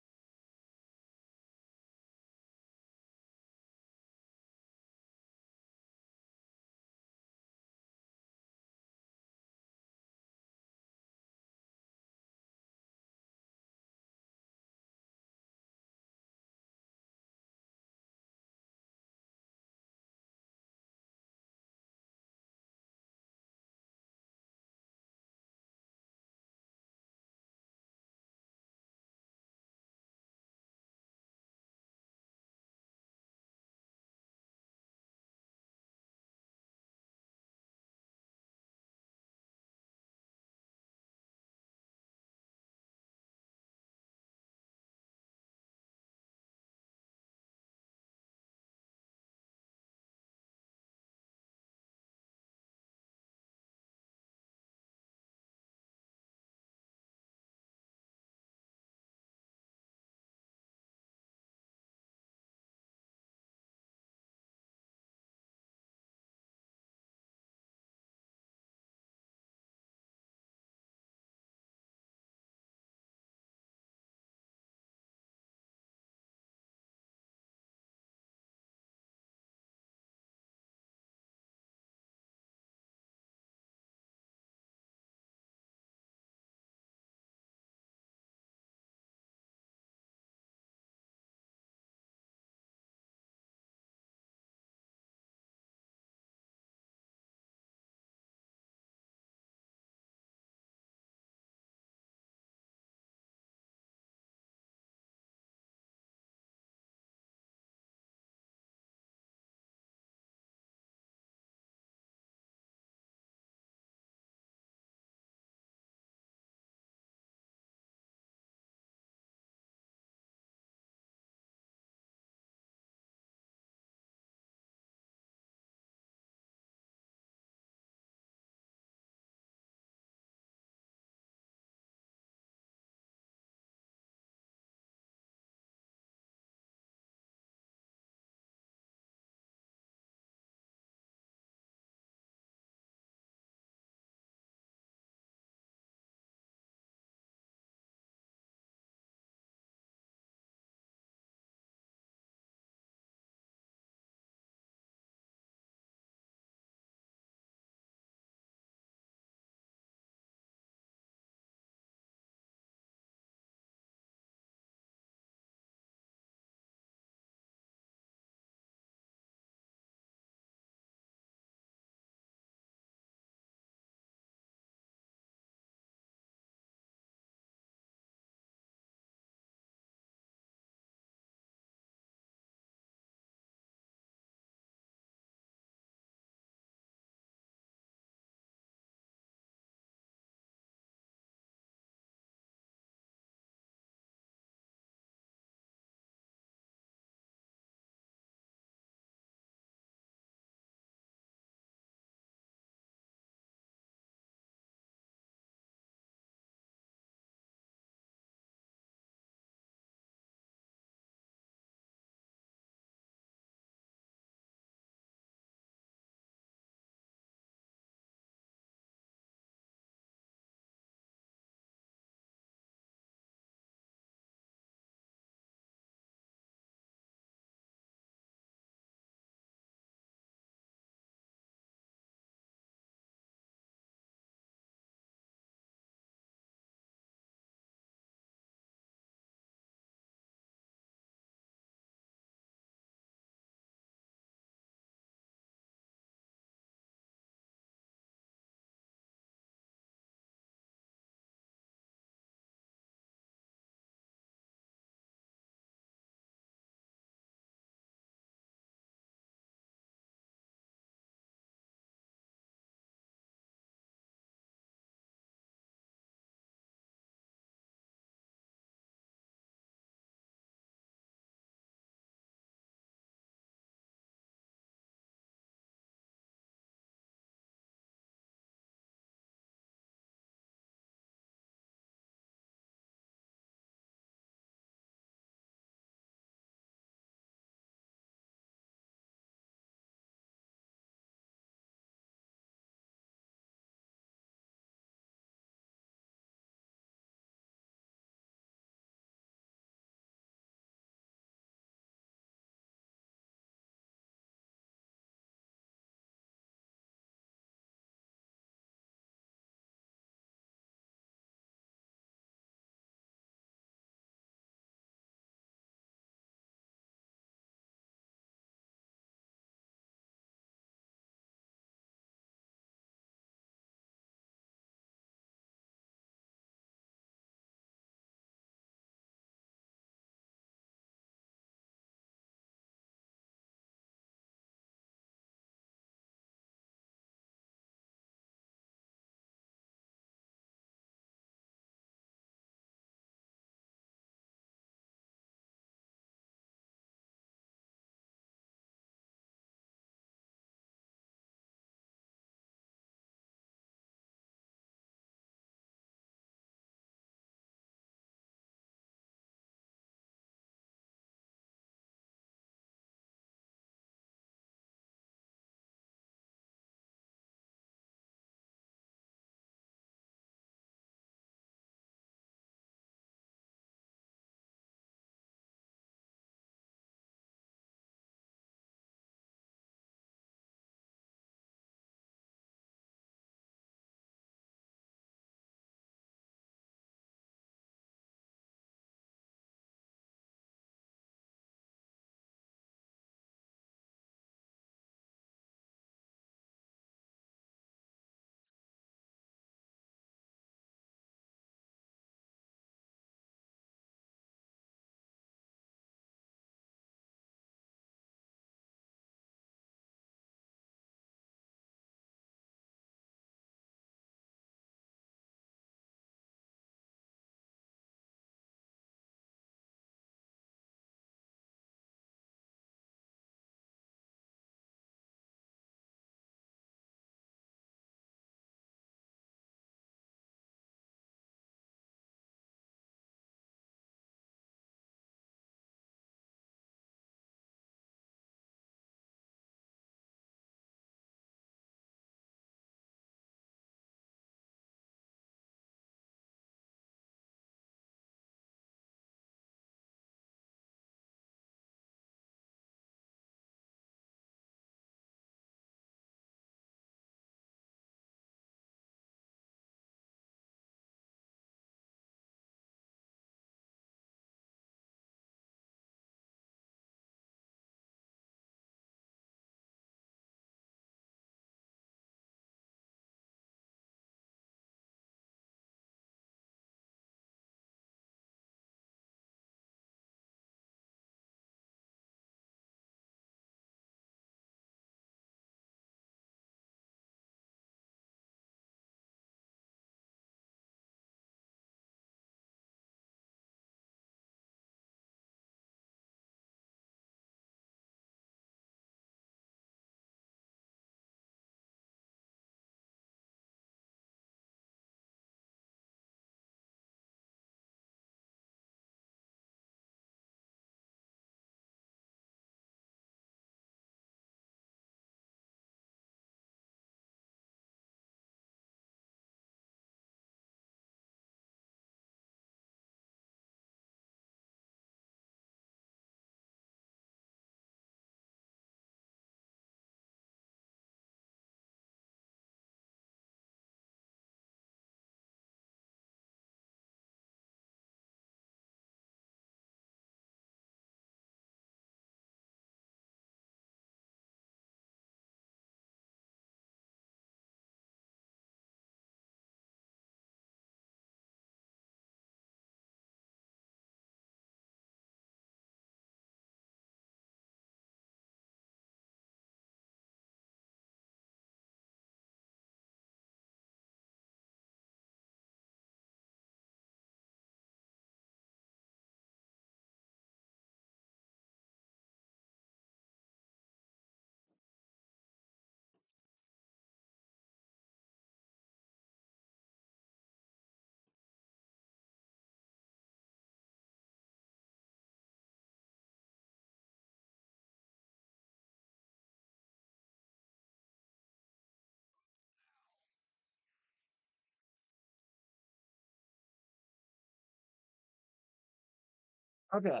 Okay.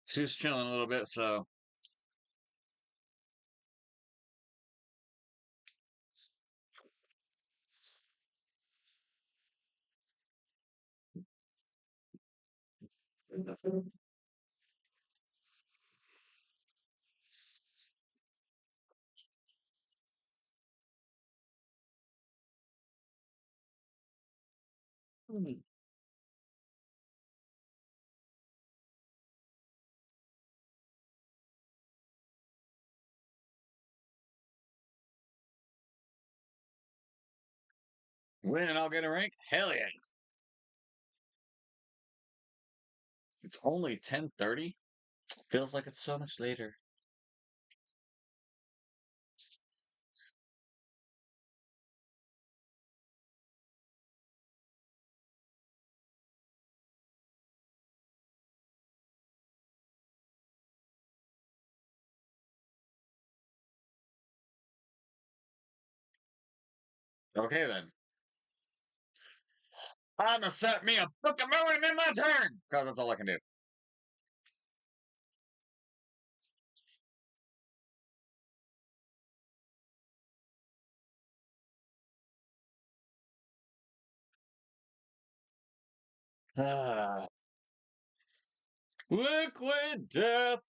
She's chilling a little bit, so win and I'll get a rank. Hell yeah! It's only 10:30. Feels like it's so much later. Okay then. I'ma set me a book of moving in my turn! Because that's all I can do. Ah, liquid death!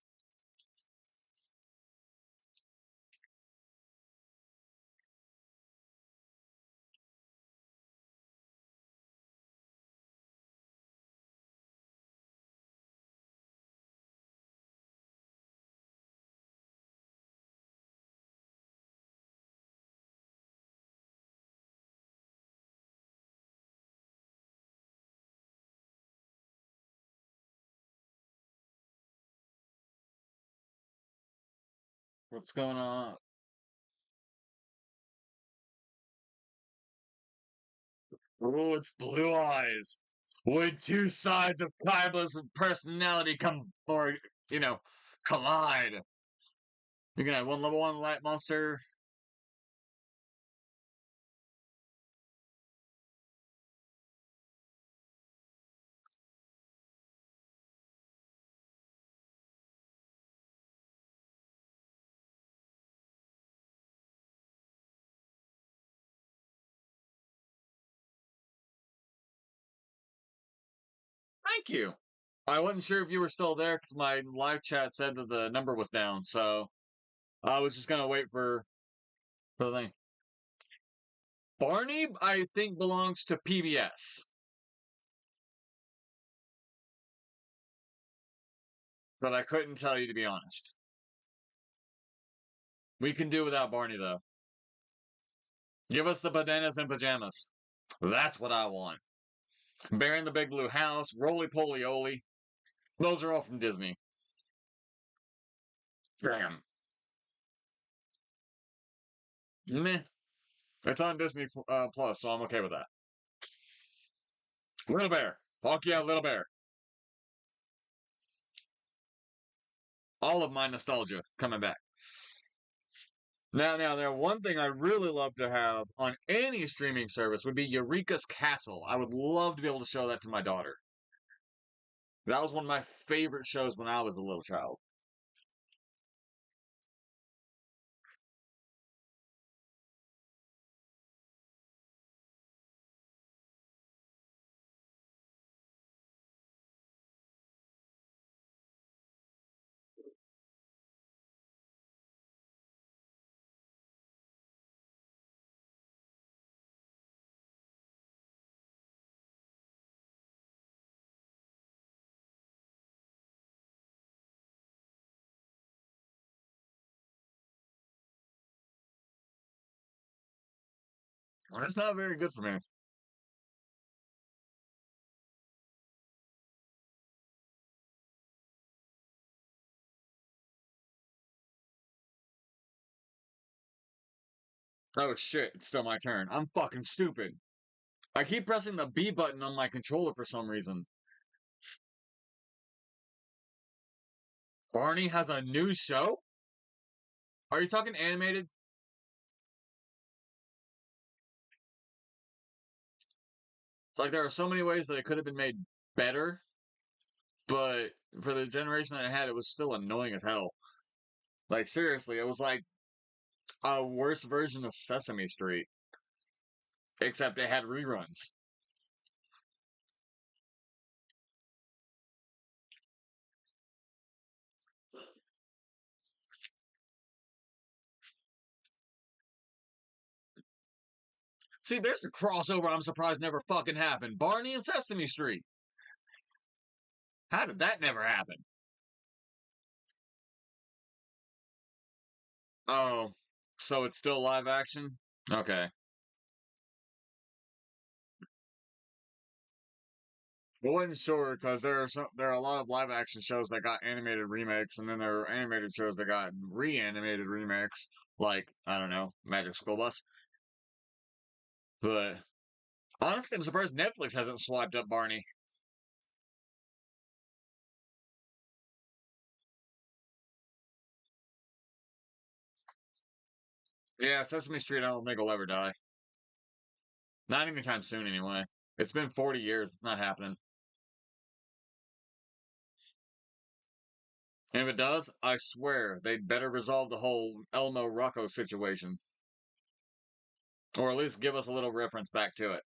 What's going on? Oh, it's Blue Eyes. When two sides of Kaiba's personality come, or, you know, collide. You can have one level 1 light monster. Thank you. I wasn't sure if you were still there because my live chat said that the number was down, so I was just gonna wait for the thing. Barney, I think, belongs to PBS, but I couldn't tell you to be honest. We can do without Barney though. Give us the bananas and pajamas. That's what I want. Bear in the Big Blue House, Roly Poly Oly. Those are all from Disney. Damn. Meh. It's on Disney Plus, so I'm okay with that. Little Bear. Fuck yeah, Little Bear. All of my nostalgia coming back. Now, one thing I'd really love to have on any streaming service would be Eureka's Castle. I would love to be able to show that to my daughter. That was one of my favorite shows when I was a little child. Well, that's not very good for me. Oh shit, it's still my turn. I'm fucking stupid. I keep pressing the B button on my controller for some reason. Barney has a new show? Are you talking animated? It's like there are so many ways that it could have been made better. but for the generation that I had, it was still annoying as hell. Like seriously, it was like a worse version of Sesame Street, except it had reruns. See, there's a crossover I'm surprised never fucking happened. Barney and Sesame Street. How did that never happen? Oh, so it's still live action? Okay. I wasn't sure because there are a lot of live action shows that got animated remakes, and then there are animated shows that got reanimated remakes, like I don't know, Magic School Bus. But honestly, I'm surprised Netflix hasn't swiped up Barney. Yeah, Sesame Street, I don't think will ever die. Not anytime soon, anyway. It's been 40 years. It's not happening. And if it does, I swear they'd better resolve the whole Elmo Rocco situation, or at least give us a little reference back to it.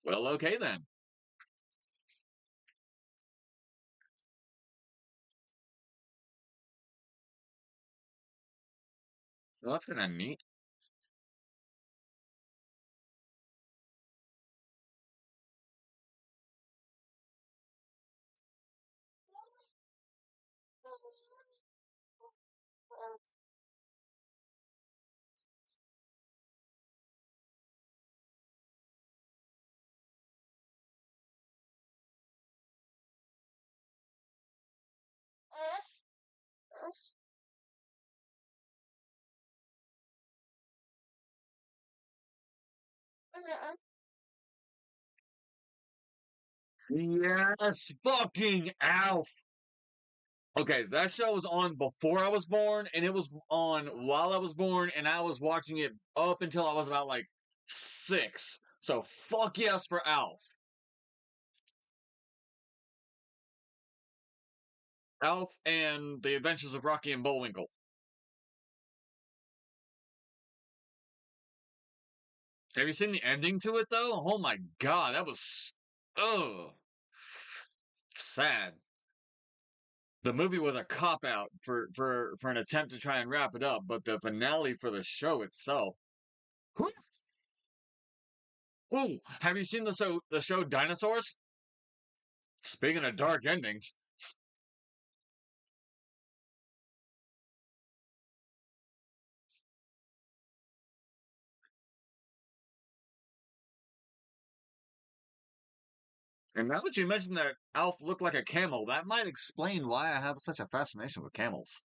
Well, okay then. Well, that's kind of neat. Yes, fucking Alf. Okay, that show was on before I was born, and it was on while I was born, and I was watching it up until I was about like 6. So fuck yes for Alf. Alf and the Adventures of Rocky and Bullwinkle. Have you seen the ending to it though? Oh my god, that was sad. The movie was a cop out for an attempt to try and wrap it up, but the finale for the show itself. Whew. Ooh, have you seen the show Dinosaurs? Speaking of dark endings, and now that you mentioned that Alf looked like a camel, that might explain why I have such a fascination with camels.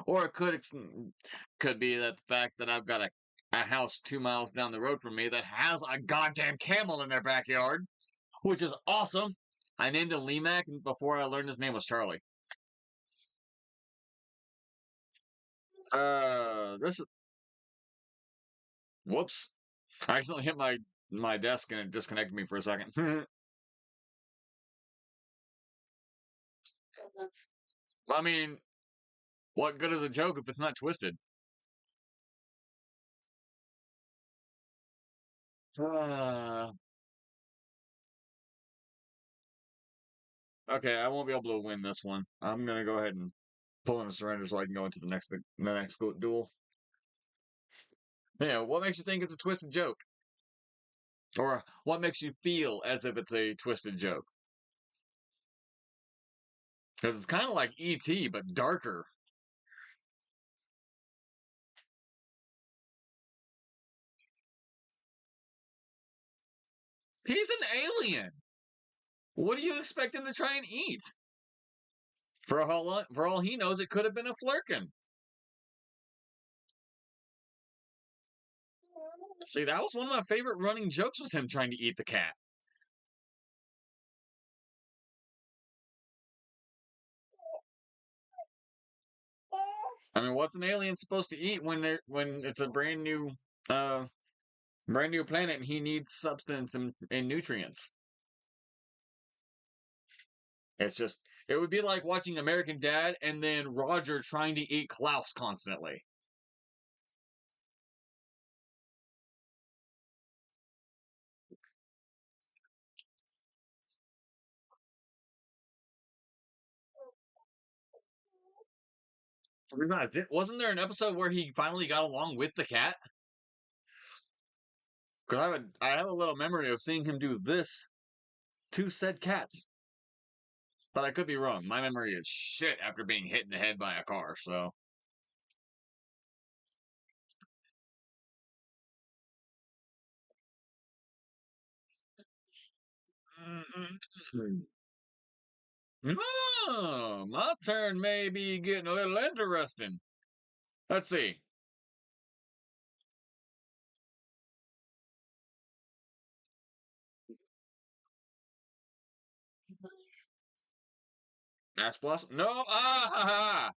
Or it could be that the fact that I've got a house 2 miles down the road from me that has a goddamn camel in their backyard, which is awesome. I named him Limac before I learned his name was Charlie. This is whoops. I accidentally hit my desk and it disconnected me for a second. I mean, what good is a joke if it's not twisted? Uh, okay, I won't be able to win this one. I'm gonna go ahead and pull in a surrender so I can go into the next duel. Yeah, what makes you think it's a twisted joke? Or what makes you feel as if it's a twisted joke? Because it's kind of like E.T., but darker. He's an alien. What do you expect him to try and eat? For all he knows, it could have been a flurkin. See, that was one of my favorite running jokes was him trying to eat the cat. I mean, what's an alien supposed to eat when it's a uh brand new planet and he needs substance and nutrients? It's just it would be like watching American Dad and then Roger trying to eat Klaus constantly. Wasn't there an episode where he finally got along with the cat? Because I have a little memory of seeing him do this to said cats. But I could be wrong. My memory is shit after being hit in the head by a car, so. Oh, my turn may be getting a little interesting. Let's see. Ash Blossom? No! Ah ha ha!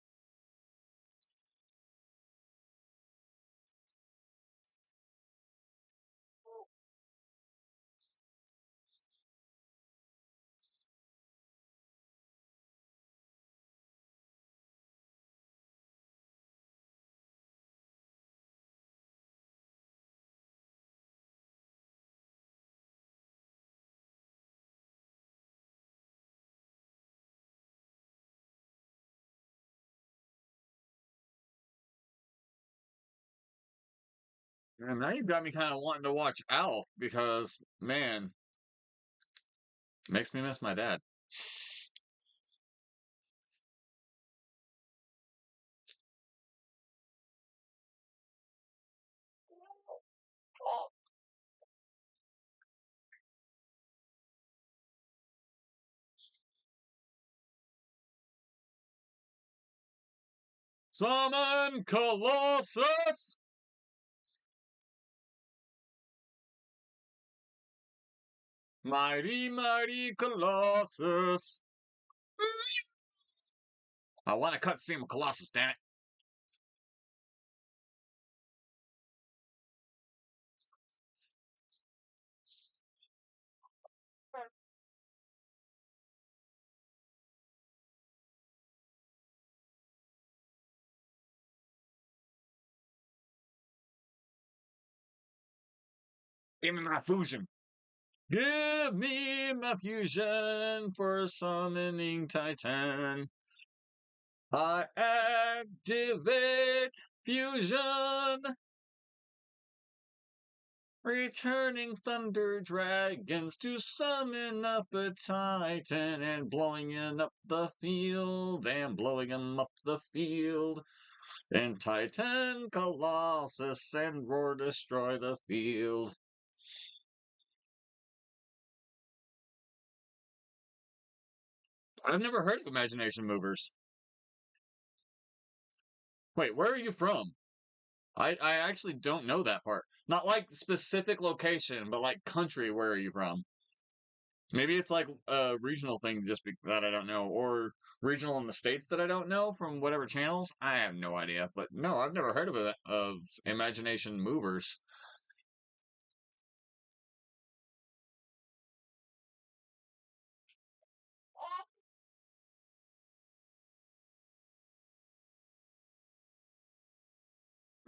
Man, now you've got me kind of wanting to watch Alf because, man, makes me miss my dad. Summon Colossus! Mighty, mighty Colossus! I want to cut scene with Colossus, damn it. Give me my fusion. Give me my fusion for summoning Titan. I activate fusion. Returning thunder dragons to summon up a titan and blowing him up the field and blowing him up the field. And Titan Colossus and roar destroy the field. I've never heard of Imagination Movers. Wait, where are you from? I actually don't know that part. Not like specific location, but like country, where are you from? Maybe it's like a regional thing that I don't know, or regional in the states that I don't know from whatever channels. I have no idea, but no, I've never heard of it of Imagination Movers.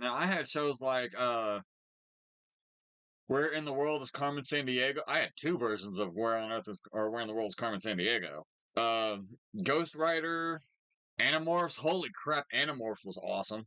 Now I had shows like Where in the World is Carmen Sandiego? I had two versions of Where on Earth is or Where in the World is Carmen Sandiego. Uh, Ghost Rider, Animorphs. Holy crap, Animorphs was awesome.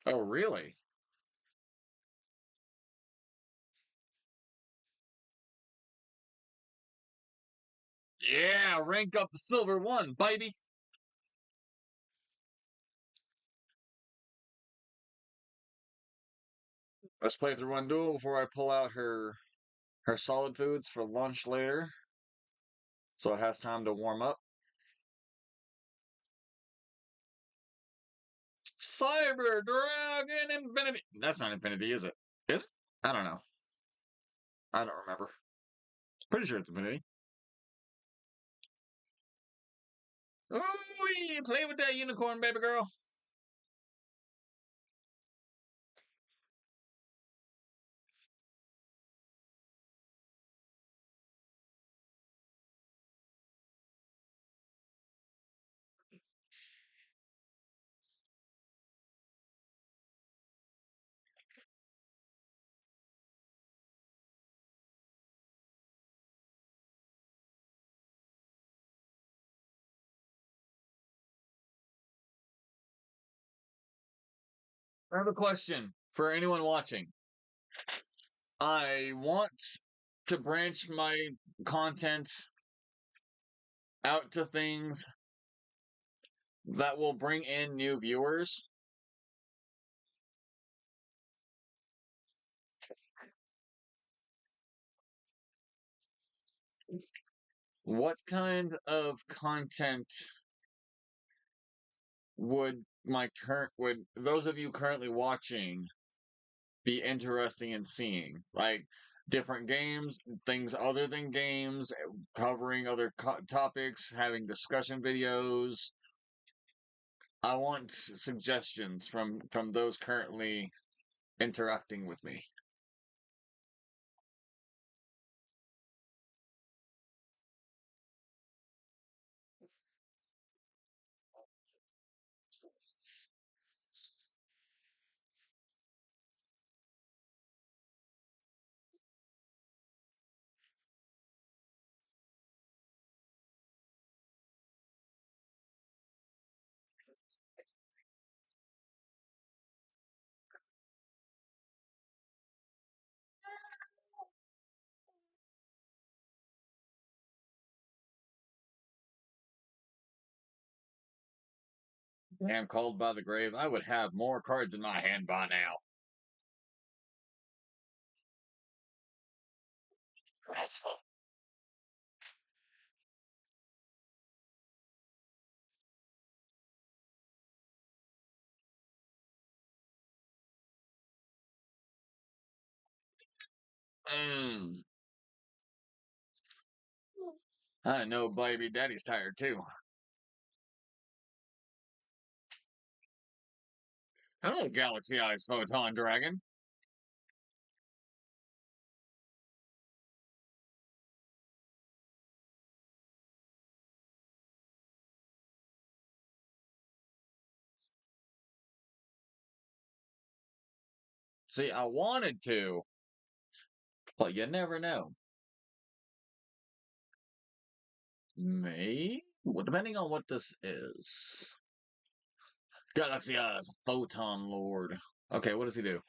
Oh, really? Yeah, rank up to Silver 1, baby. Let's play through one duel before I pull out her her solid foods for lunch later, so it has time to warm up. Cyber Dragon Infinity. That's not Infinity, is it? Is it? I don't know. I don't remember. Pretty sure it's Infinity. Ooh, play with that unicorn, baby girl. I have a question for anyone watching. I want to branch my content out to things that will bring in new viewers. What kind of content would those of you currently watching be interesting in seeing? Like different games, things other than games, covering other topics, having discussion videos. I want suggestions from those currently interacting with me. Damn, called by the grave. I would have more cards in my hand by now. Mm. I know, baby, daddy's tired too. Hello, Galaxy Eyes Photon Dragon. See, I wanted to, but you never know. May? Well, depending on what this is. Galaxy Eyes Photon Lord. Okay, what does he do?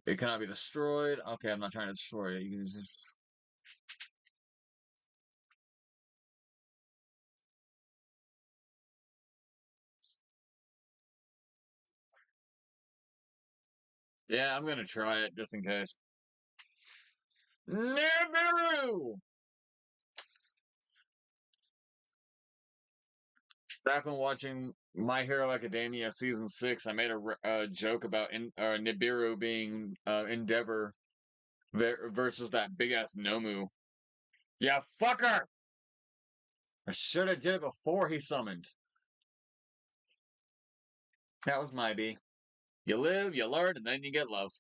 It cannot be destroyed. Okay, I'm not trying to destroy it. You can just... Yeah, I'm gonna try it just in case. Nibiru! Back when watching My Hero Academia season 6, I made a joke about Nibiru being Endeavor versus that big ass Nomu. Yeah, fucker! I should have did it before he summoned. That was my B. You live, you learn, and then you get love.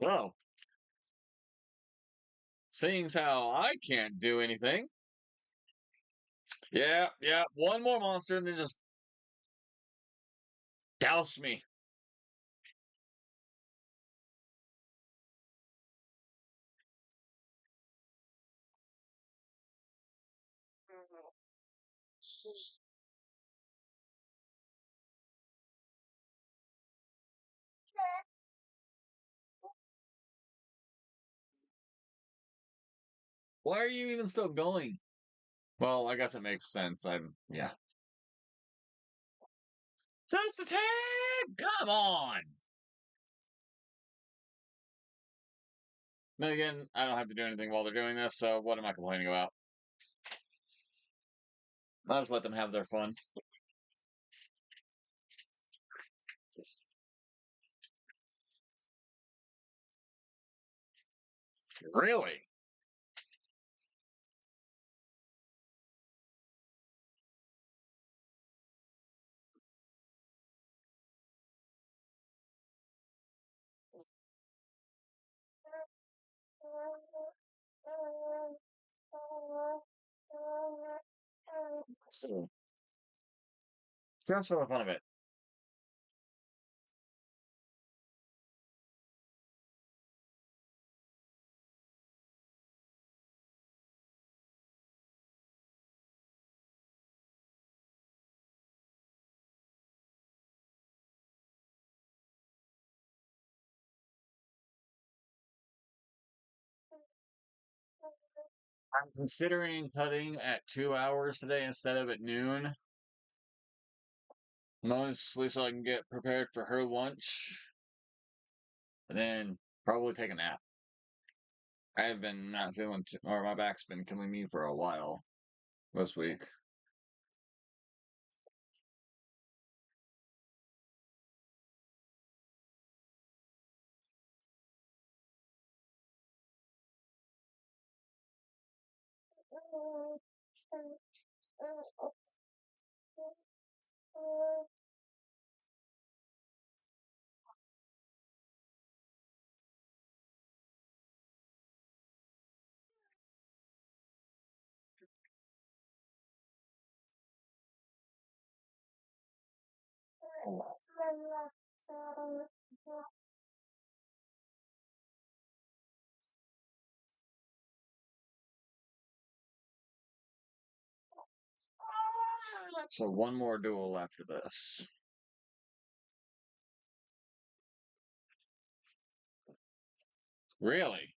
Well, seeing as how I can't do anything, yeah, one more monster and then just douse me. Why are you even still going? Well, I guess it makes sense. Yeah. Just a tag! Come on! Then again, I don't have to do anything while they're doing this, so what am I complaining about? I'll just let them have their fun. Really? Just for the fun of it. I'm considering cutting at 2 hours today instead of at noon. Mostly so I can get prepared for her lunch. And then probably take a nap. I have been not feeling, or my back's been killing me for a while this week. So one more duel after this. Really?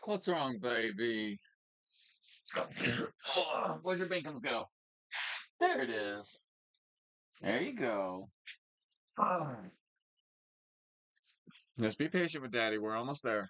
What's wrong, baby? Where's your bacons go? There it is. There you go. Just be patient with Daddy. We're almost there.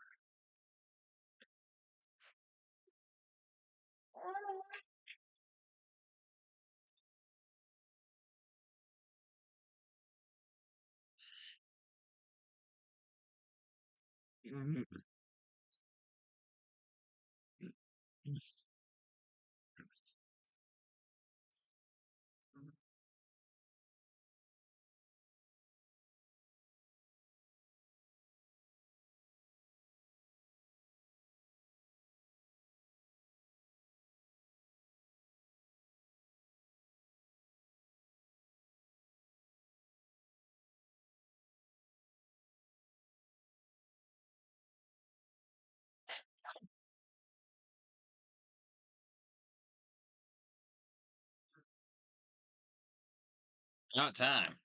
Not time.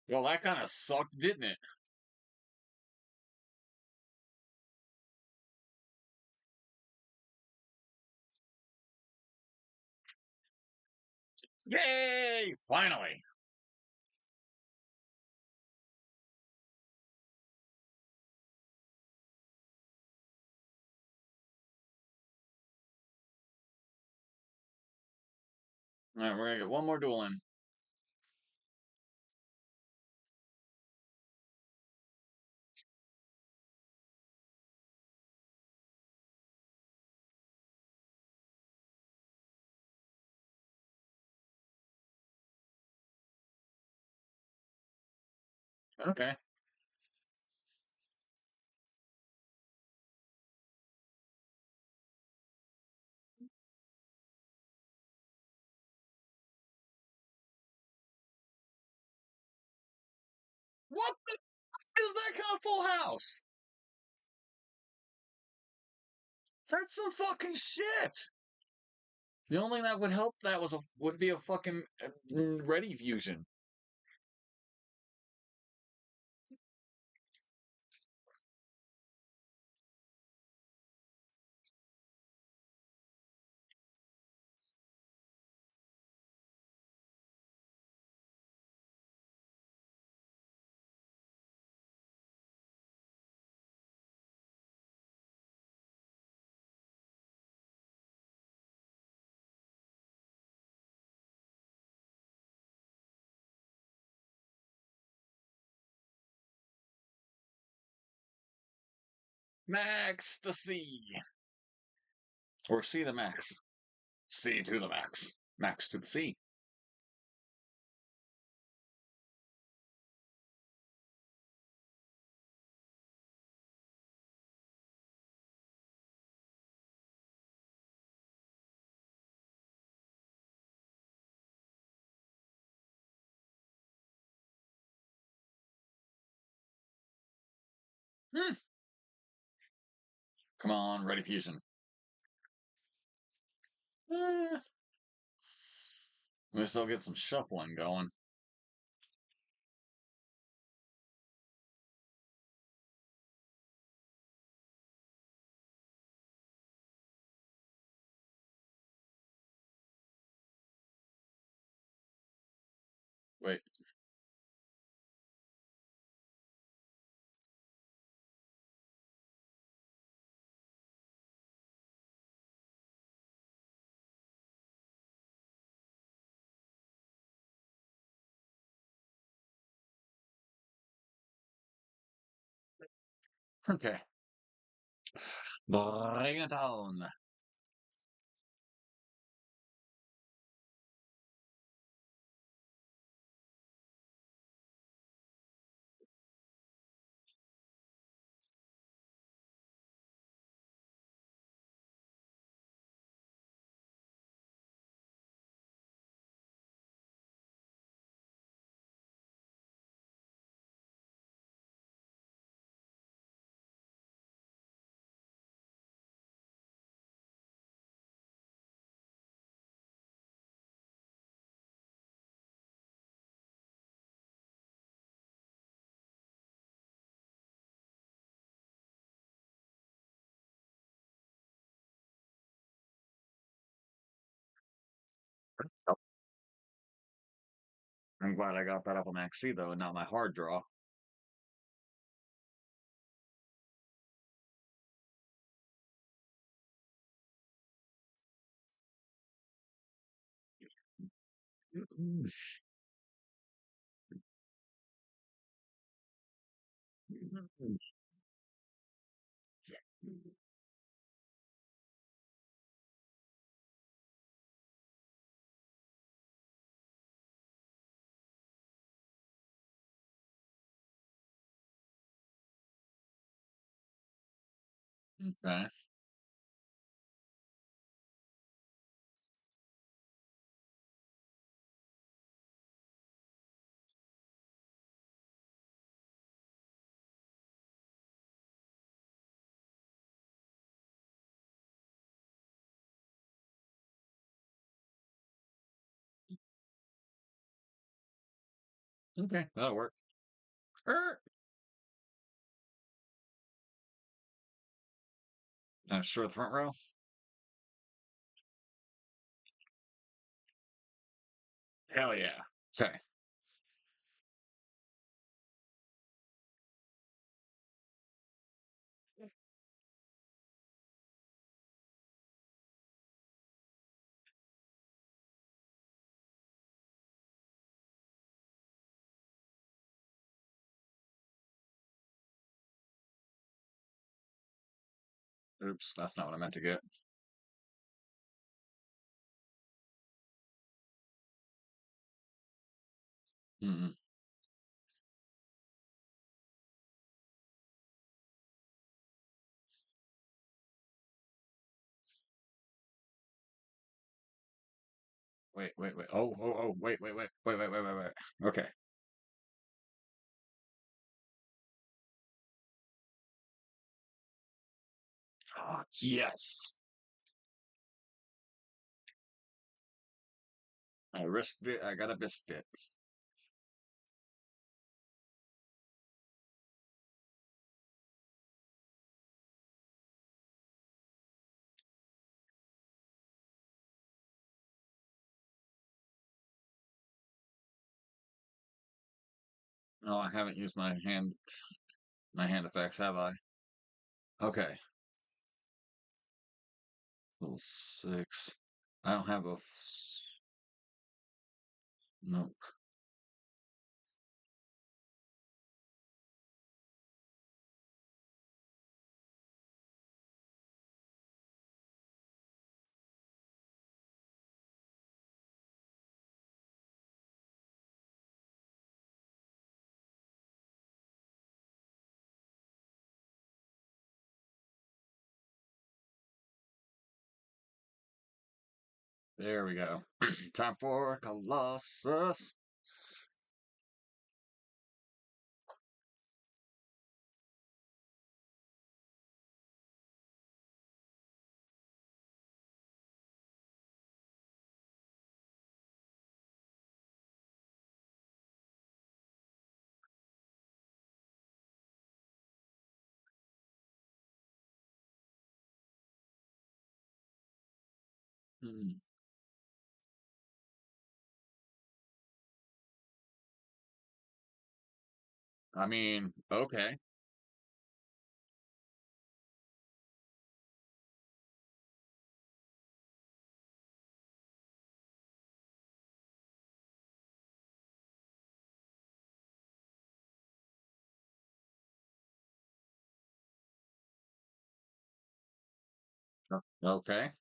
Well, that kind of sucked, didn't it? Yay! Finally. All right, we're gonna get one more duel in. Okay. What is that kind of full house? That's some fucking shit. The only thing that would help that would be a fucking ready fusion. Max the C. Or C the max. C to the max. Max to the C. Hmm. Come on, ready fusion. Eh, we still get some shuffling going. Wait. Okay. Bring it on. I'm glad I got that up on Max C though, and not my hard draw. Okay. Okay, that'll work. Er, sure, the front row. Hell yeah. Okay. Oops, that's not what I meant to get. Mm-mm. Wait, wait, wait. Oh, wait. Okay. Ah, yes. I risked it. I got a biscuit. No, I haven't used my hand effects, have I? Okay. Level 6. I don't have nope. There we go. Time for Colossus. Hmm. I mean, okay. Okay.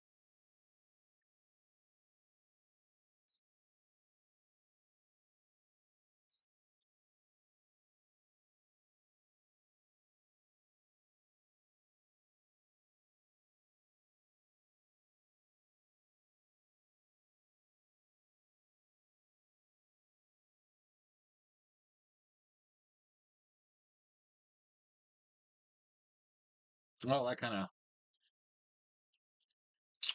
Well, I kind of.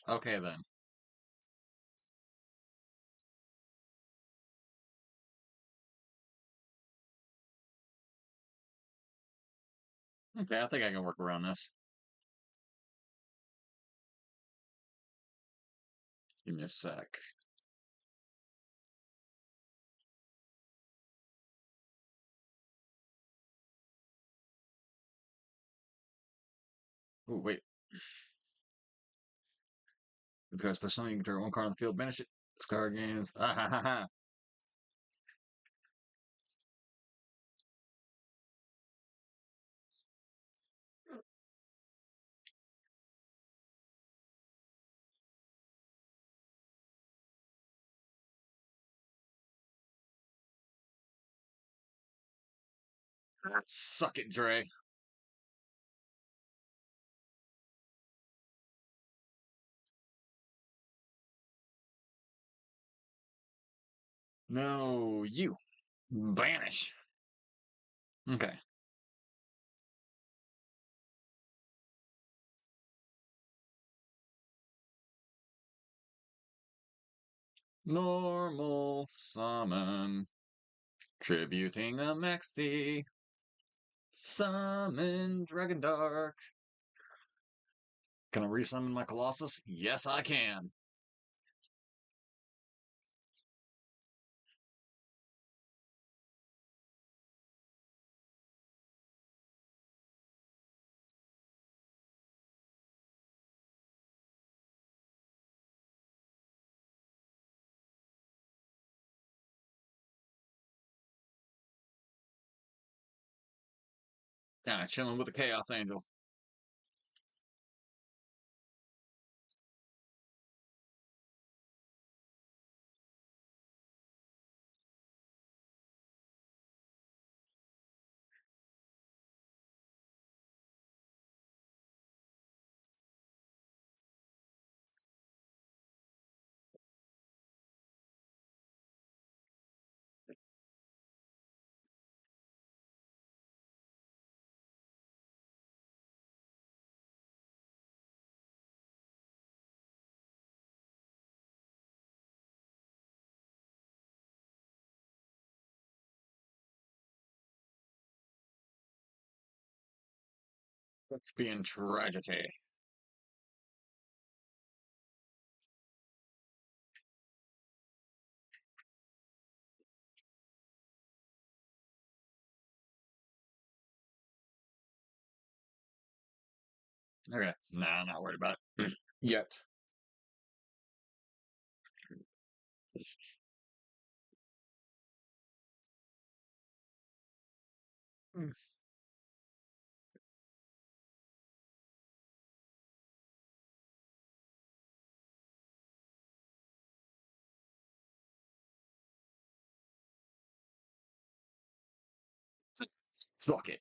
Okay, then. Okay, I think I can work around this. Give me a sec. Oh, wait. If you're special, you can turn one card on the field, banish it. This card gains. Ah, ha, ha, ha. Suck it, Dre. No, you. Banish. Okay. Normal summon. Tributing a Maxi. Summon Dragon Dark. Can I resummon my Colossus? Yes, I can. Kinda chilling with the Chaos Angel. Let's be in tragedy. Okay, nah, I'm not worried about it yet. Mm. Fuck it.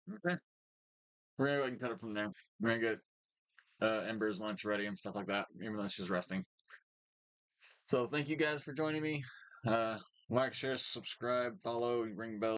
Okay. We're gonna go ahead and cut it from there. We're gonna get Ember's lunch ready and stuff like that, even though she's resting. So thank you guys for joining me. Like, share, subscribe, follow, ring bell.